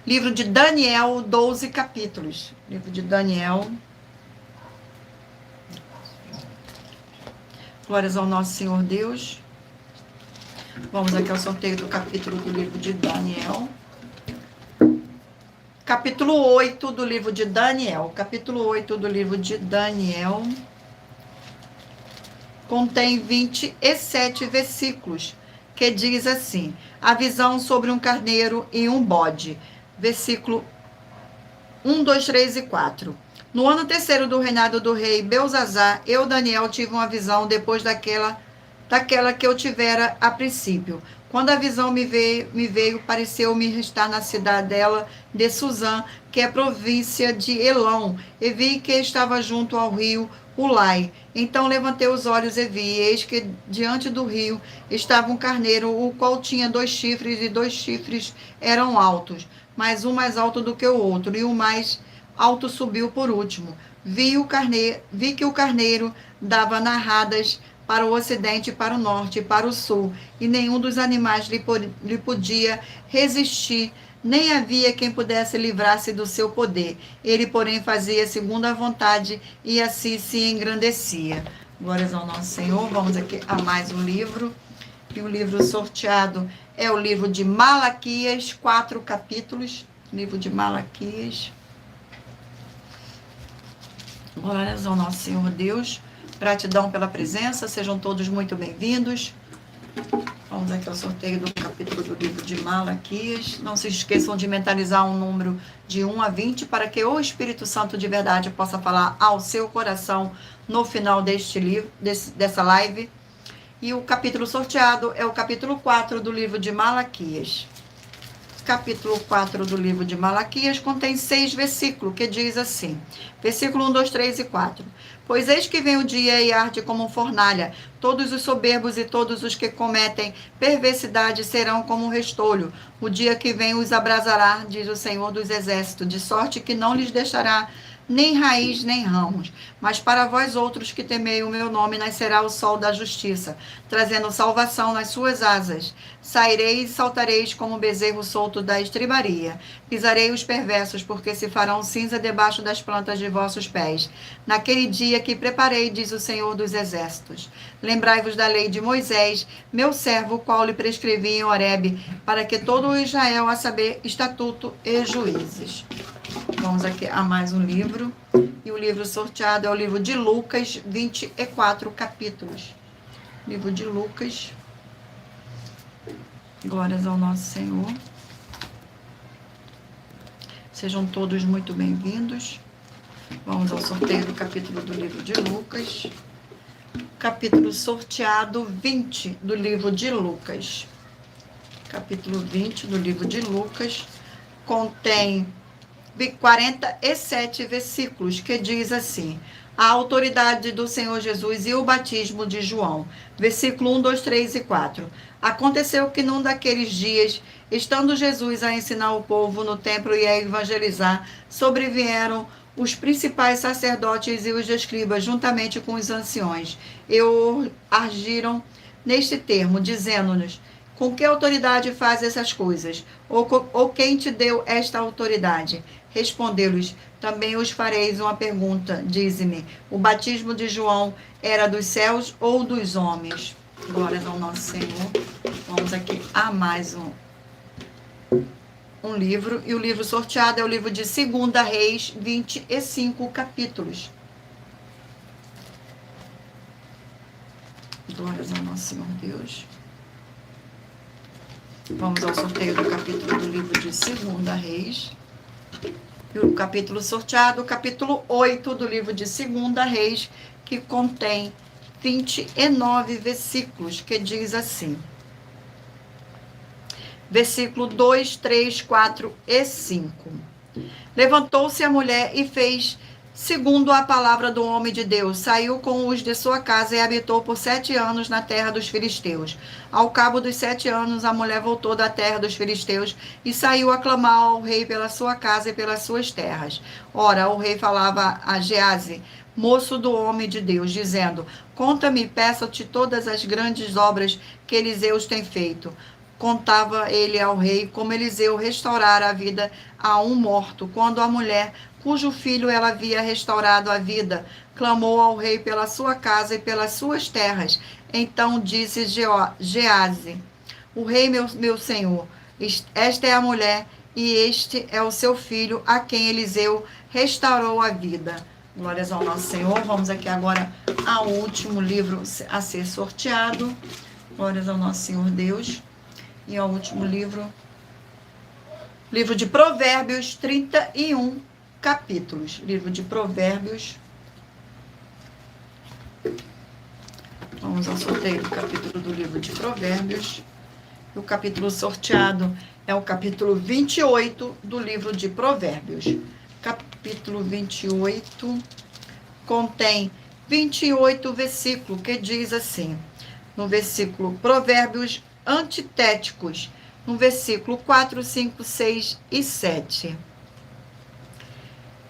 Livro de Daniel, 12 capítulos. Livro de Daniel. Glórias ao nosso Senhor Deus. Vamos aqui ao sorteio do capítulo do livro de Daniel. Capítulo 8 do livro de Daniel. Capítulo 8 do livro de Daniel contém 27 versículos, que diz assim: a visão sobre um carneiro e um bode. Versículo 1, 2, 3 e 4. No ano terceiro do reinado do rei Belzazar, eu, Daniel, tive uma visão depois daquela que eu tivera a princípio. Quando a visão me veio, pareceu-me estar na cidadela de Susã, que é província de Elão, e vi que estava junto ao rio Ulai. Então levantei os olhos e vi, e eis que diante do rio estava um carneiro, o qual tinha 2 chifres, e 2 chifres eram altos, mas um mais alto do que o outro, e o mais alto subiu por último. Vi que o carneiro dava narradas para o ocidente, para o norte e para o sul, e nenhum dos animais lhe podia resistir, nem havia quem pudesse livrar-se do seu poder. Ele, porém, fazia segundo a vontade, e assim se engrandecia. Glórias ao nosso Senhor. Vamos aqui a mais um livro, e o livro sorteado é o livro de Malaquias, 4 capítulos, livro de Malaquias. Glórias ao nosso Senhor Deus. Gratidão pela presença, sejam todos muito bem-vindos. Vamos aqui ao sorteio do capítulo do livro de Malaquias. Não se esqueçam de mentalizar um número de 1 a 20 para que o Espírito Santo de verdade possa falar ao seu coração no final deste livro, dessa live. E o capítulo sorteado é o capítulo 4 do livro de Malaquias. Capítulo 4 do livro de Malaquias contém 6 versículos, que diz assim, versículo 1, 2, 3 e 4. Pois eis que vem o dia e arde como fornalha, todos os soberbos e todos os que cometem perversidade serão como um restolho. O dia que vem os abrasará, diz o Senhor dos Exércitos, de sorte que não lhes deixará nem raiz, nem ramos. Mas para vós outros que temei o meu nome, nascerá o sol da justiça, trazendo salvação nas suas asas. Saireis e saltareis como um bezerro solto da estribaria. Pisarei os perversos, porque se farão cinza debaixo das plantas de vossos pés. Naquele dia que preparei, diz o Senhor dos Exércitos. Lembrai-vos da lei de Moisés, meu servo, o qual lhe prescrevi em Horebe, para que todo o Israel a saber estatuto e juízes. Vamos aqui a mais um livro. E o livro sorteado é o livro de Lucas, 24 capítulos. Livro de Lucas. Glórias ao nosso Senhor. Sejam todos muito bem-vindos. Vamos ao sorteio do capítulo do livro de Lucas. Capítulo sorteado 20 do livro de Lucas. Capítulo 20 do livro de Lucas contém 47 versículos, que diz assim: a autoridade do Senhor Jesus e o batismo de João. Versículo 1, 2, 3 e 4. Aconteceu que num daqueles dias, estando Jesus a ensinar o povo no templo e a evangelizar, sobrevieram os principais sacerdotes e os escribas, juntamente com os anciões, e o argiram neste termo, dizendo-nos: com que autoridade faz essas coisas? Ou quem te deu esta autoridade? Respondeu-lhes: também os fareis uma pergunta. Dize-me, o batismo de João era dos céus ou dos homens? Glórias ao nosso Senhor. Vamos aqui a mais um livro. E o livro sorteado é o livro de 2 Reis, 25 capítulos. Glórias ao nosso Senhor Deus. Vamos ao sorteio do capítulo do livro de 2 Reis. E o capítulo sorteado, o capítulo 8 do livro de 2 Reis, que contém 29 versículos, que diz assim. Versículo 2, 3, 4 e 5. Levantou-se a mulher e fez segundo a palavra do homem de Deus, saiu com os de sua casa e habitou por 7 anos na terra dos filisteus. Ao cabo dos 7 anos, a mulher voltou da terra dos filisteus e saiu a clamar ao rei pela sua casa e pelas suas terras. Ora, o rei falava a Geazi, moço do homem de Deus, dizendo: conta-me, peço-te todas as grandes obras que Eliseu tem feito. Contava ele ao rei como Eliseu restaurara a vida a um morto, quando a mulher, cujo filho ela havia restaurado a vida, clamou ao rei pela sua casa e pelas suas terras. Então disse Geazi: o rei meu senhor, esta é a mulher e este é o seu filho, a quem Eliseu restaurou a vida. Glórias ao nosso Senhor. Vamos aqui agora ao último livro a ser sorteado. Glórias ao nosso Senhor Deus. E ao último livro, livro de Provérbios, 31 capítulos. Livro de Provérbios. Vamos ao sorteio do capítulo do livro de Provérbios. O capítulo sorteado é o capítulo 28 do livro de Provérbios. Capítulo 28 contém 28 versículos, que diz assim, no versículo Provérbios antitéticos, no versículo 4, 5, 6 e 7.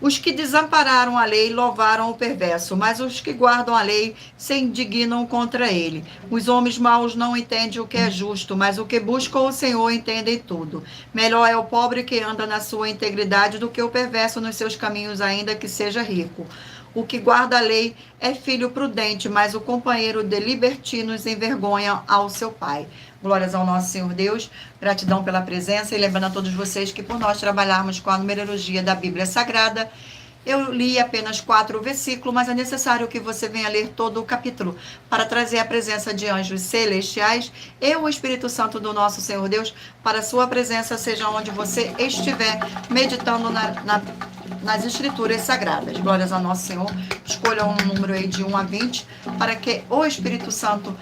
Os que desampararam a lei louvaram o perverso, mas os que guardam a lei se indignam contra ele. Os homens maus não entendem o que é justo, mas o que busca o Senhor entendem tudo. Melhor é o pobre que anda na sua integridade do que o perverso nos seus caminhos, ainda que seja rico. O que guarda a lei é filho prudente, mas o companheiro de libertinos envergonha ao seu pai. Glórias ao nosso Senhor Deus, gratidão pela presença e lembrando a todos vocês que por nós trabalharmos com a numerologia da Bíblia Sagrada, Eu li apenas 4 versículos, mas é necessário que você venha ler todo o capítulo para trazer a presença de anjos celestiais e o Espírito Santo do nosso Senhor Deus para a sua presença, seja onde você estiver meditando nas Escrituras Sagradas. Glórias ao nosso Senhor. Escolha um número aí de 1 a 20 para que o Espírito Santo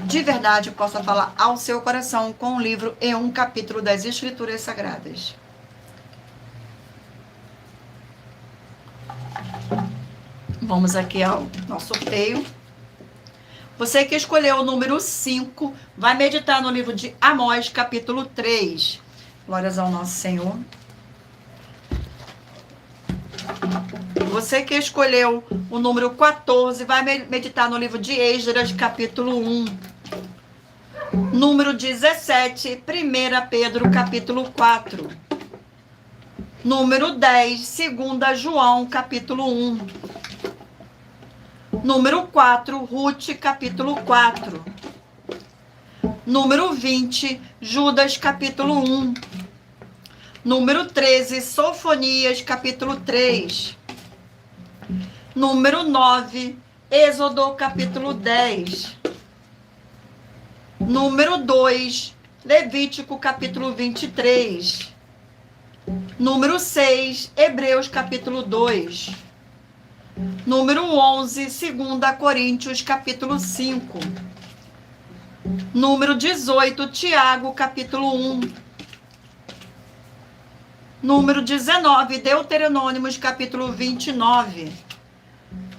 de verdade possa falar ao seu coração com um livro e um capítulo das Escrituras Sagradas. Vamos aqui ao nosso sorteio. Você que escolheu o número 5, vai meditar no livro de Amós, capítulo 3. Glórias ao nosso Senhor. Você que escolheu o número 14, vai meditar no livro de Esdras, capítulo 1. Número 17, 1 Pedro, capítulo 4. Número 10, 2 João, capítulo 1. Número 4, Ruth, capítulo 4. Número 20, Judas, capítulo 1. Número 13, Sofonias, capítulo 3. Número 9, Êxodo, capítulo 10. Número 2, Levítico, capítulo 23. Número 6, Hebreus, capítulo 2. Número 11, 2 Coríntios, capítulo 5. Número 18, Tiago, capítulo 1. Número 19, Deuteronômios, capítulo 29.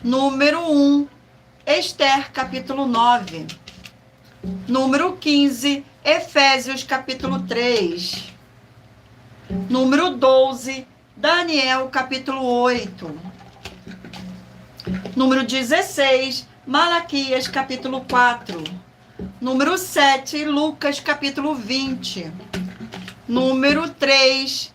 Número 1, Esther, capítulo 9. Número 15, Efésios, capítulo 3. Número 12, Daniel, capítulo 8. Número 16, Malaquias, capítulo 4. Número 7, Lucas, capítulo 20. Número 3,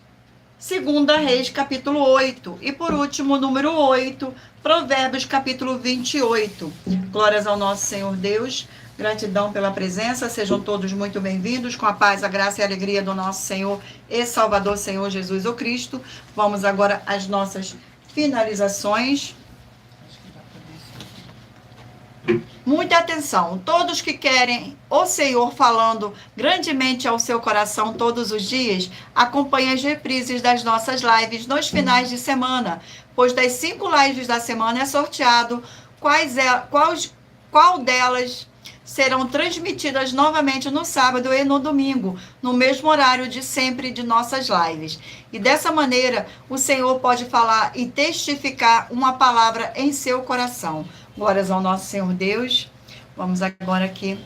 2 Reis, capítulo 8. E por último, número 8, Provérbios, capítulo 28. Glórias ao nosso Senhor Deus. Gratidão pela presença. Sejam todos muito bem-vindos. Com a paz, a graça e a alegria do nosso Senhor e Salvador, Senhor Jesus o Cristo. Vamos agora às nossas finalizações. Muita atenção, todos que querem o Senhor falando grandemente ao seu coração todos os dias, acompanhem as reprises das nossas lives nos finais de semana, pois das 5 lives da semana é sorteado qual delas serão transmitidas novamente no sábado e no domingo, no mesmo horário de sempre de nossas lives. E dessa maneira, o Senhor pode falar e testificar uma palavra em seu coração. Glórias ao nosso Senhor Deus. Vamos agora aqui.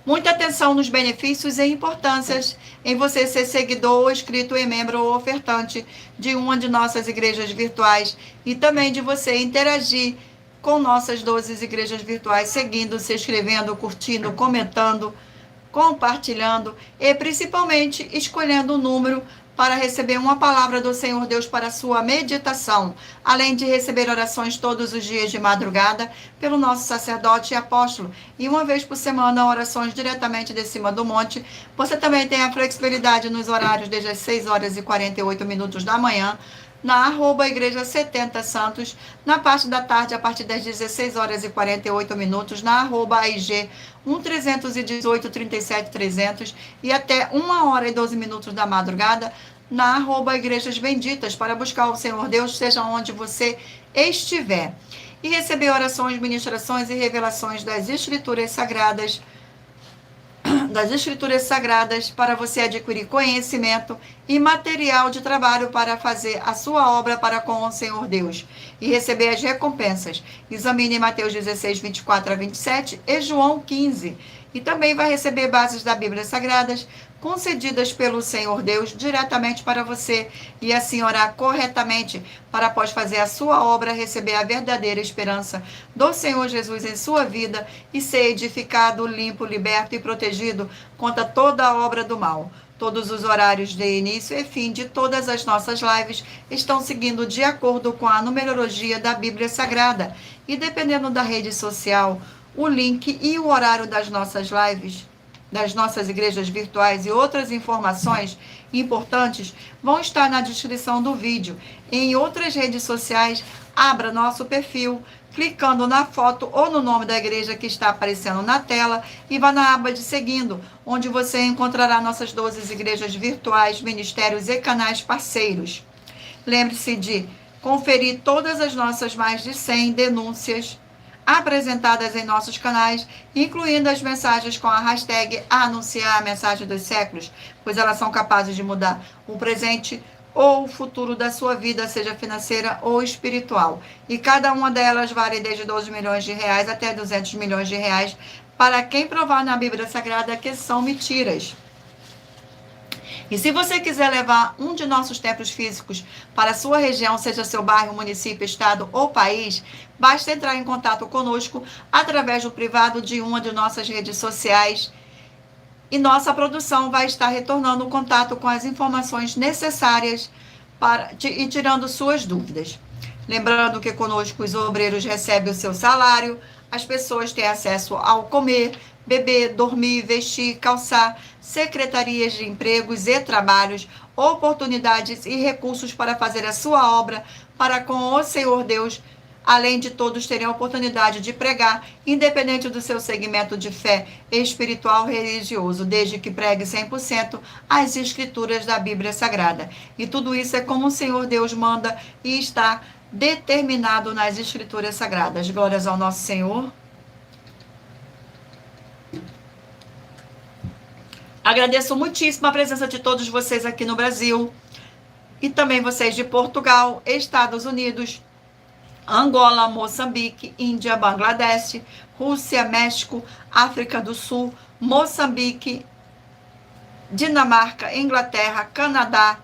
Muita atenção nos benefícios e importâncias em você ser seguidor, inscrito e membro ou ofertante de uma de nossas igrejas virtuais e também de você interagir com nossas 12 igrejas virtuais, seguindo, se inscrevendo, curtindo, comentando, compartilhando e principalmente escolhendo o número para receber uma palavra do Senhor Deus para a sua meditação, além de receber orações todos os dias de madrugada pelo nosso sacerdote e apóstolo, e uma vez por semana orações diretamente de cima do monte. Você também tem a flexibilidade nos horários desde as 6 horas e 48 minutos da manhã, na @Igreja 70 Santos, na parte da tarde, a partir das 16 horas e 48 minutos, na @AIG 1318 37 300 e até 1 hora e 12 minutos da madrugada, na @Igrejas Benditas, para buscar o Senhor Deus, seja onde você estiver. E receber orações, ministrações e revelações das Escrituras Sagradas, para você adquirir conhecimento e material de trabalho para fazer a sua obra para com o Senhor Deus e receber as recompensas. Examine Mateus 16, 24 a 27 e João 15. E também vai receber bases da Bíblia Sagradas concedidas pelo Senhor Deus diretamente para você e assim orar corretamente para, após fazer a sua obra, receber a verdadeira esperança do Senhor Jesus em sua vida e ser edificado, limpo, liberto e protegido contra toda a obra do mal. Todos os horários de início e fim de todas as nossas lives estão seguindo de acordo com a numerologia da Bíblia Sagrada e, dependendo da rede social, o link e o horário das nossas lives das nossas igrejas virtuais e outras informações importantes vão estar na descrição do vídeo. Em outras redes sociais, abra nosso perfil, clicando na foto ou no nome da igreja que está aparecendo na tela e vá na aba de seguindo, onde você encontrará nossas 12 igrejas virtuais, ministérios e canais parceiros. Lembre-se de conferir todas as nossas mais de 100 denúncias apresentadas em nossos canais, incluindo as mensagens com a hashtag Anunciar a Mensagem dos Séculos, pois elas são capazes de mudar o presente ou o futuro da sua vida, seja financeira ou espiritual. E cada uma delas vale desde 12 milhões de reais até 200 milhões de reais, para quem provar na Bíblia Sagrada que são mentiras. E se você quiser levar um de nossos templos físicos para a sua região, seja seu bairro, município, estado ou país, basta entrar em contato conosco através do privado de uma de nossas redes sociais e nossa produção vai estar retornando o contato com as informações necessárias e tirando suas dúvidas. Lembrando que conosco os obreiros recebem o seu salário, as pessoas têm acesso ao comer, beber, dormir, vestir, calçar, secretarias de empregos e trabalhos, oportunidades e recursos para fazer a sua obra para com o Senhor Deus. Além de todos terem a oportunidade de pregar, independente do seu segmento de fé espiritual ou religioso, desde que pregue 100% as escrituras da Bíblia Sagrada. E tudo isso é como o Senhor Deus manda e está determinado nas escrituras sagradas. Glórias ao nosso Senhor. Agradeço muitíssimo a presença de todos vocês aqui no Brasil e também vocês de Portugal, Estados Unidos, Angola, Moçambique, Índia, Bangladesh, Rússia, México, África do Sul, Moçambique, Dinamarca, Inglaterra, Canadá,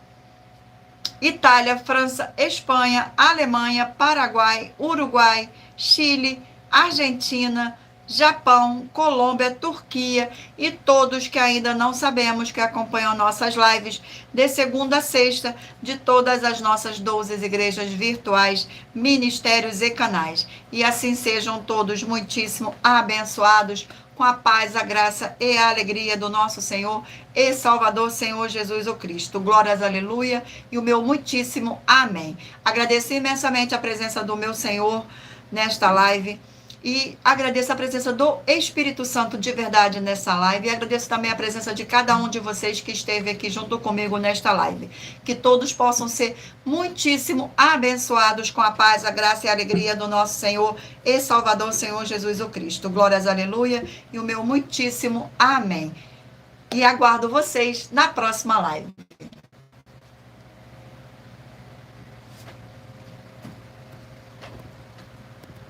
Itália, França, Espanha, Alemanha, Paraguai, Uruguai, Chile, Argentina, Japão, Colômbia, Turquia e todos que ainda não sabemos que acompanham nossas lives de segunda a sexta de todas as nossas 12 igrejas virtuais, ministérios e canais. E assim sejam todos muitíssimo abençoados com a paz, a graça e a alegria do nosso Senhor e Salvador, Senhor Jesus o Cristo. Glórias, aleluia, e o meu muitíssimo amém. Agradeço imensamente a presença do meu Senhor nesta live. E agradeço a presença do Espírito Santo de verdade nessa live. E agradeço também a presença de cada um de vocês que esteve aqui junto comigo nesta live. Que todos possam ser muitíssimo abençoados com a paz, a graça e a alegria do nosso Senhor e Salvador, Senhor Jesus o Cristo. Glórias, aleluia. E o meu muitíssimo amém. E aguardo vocês na próxima live.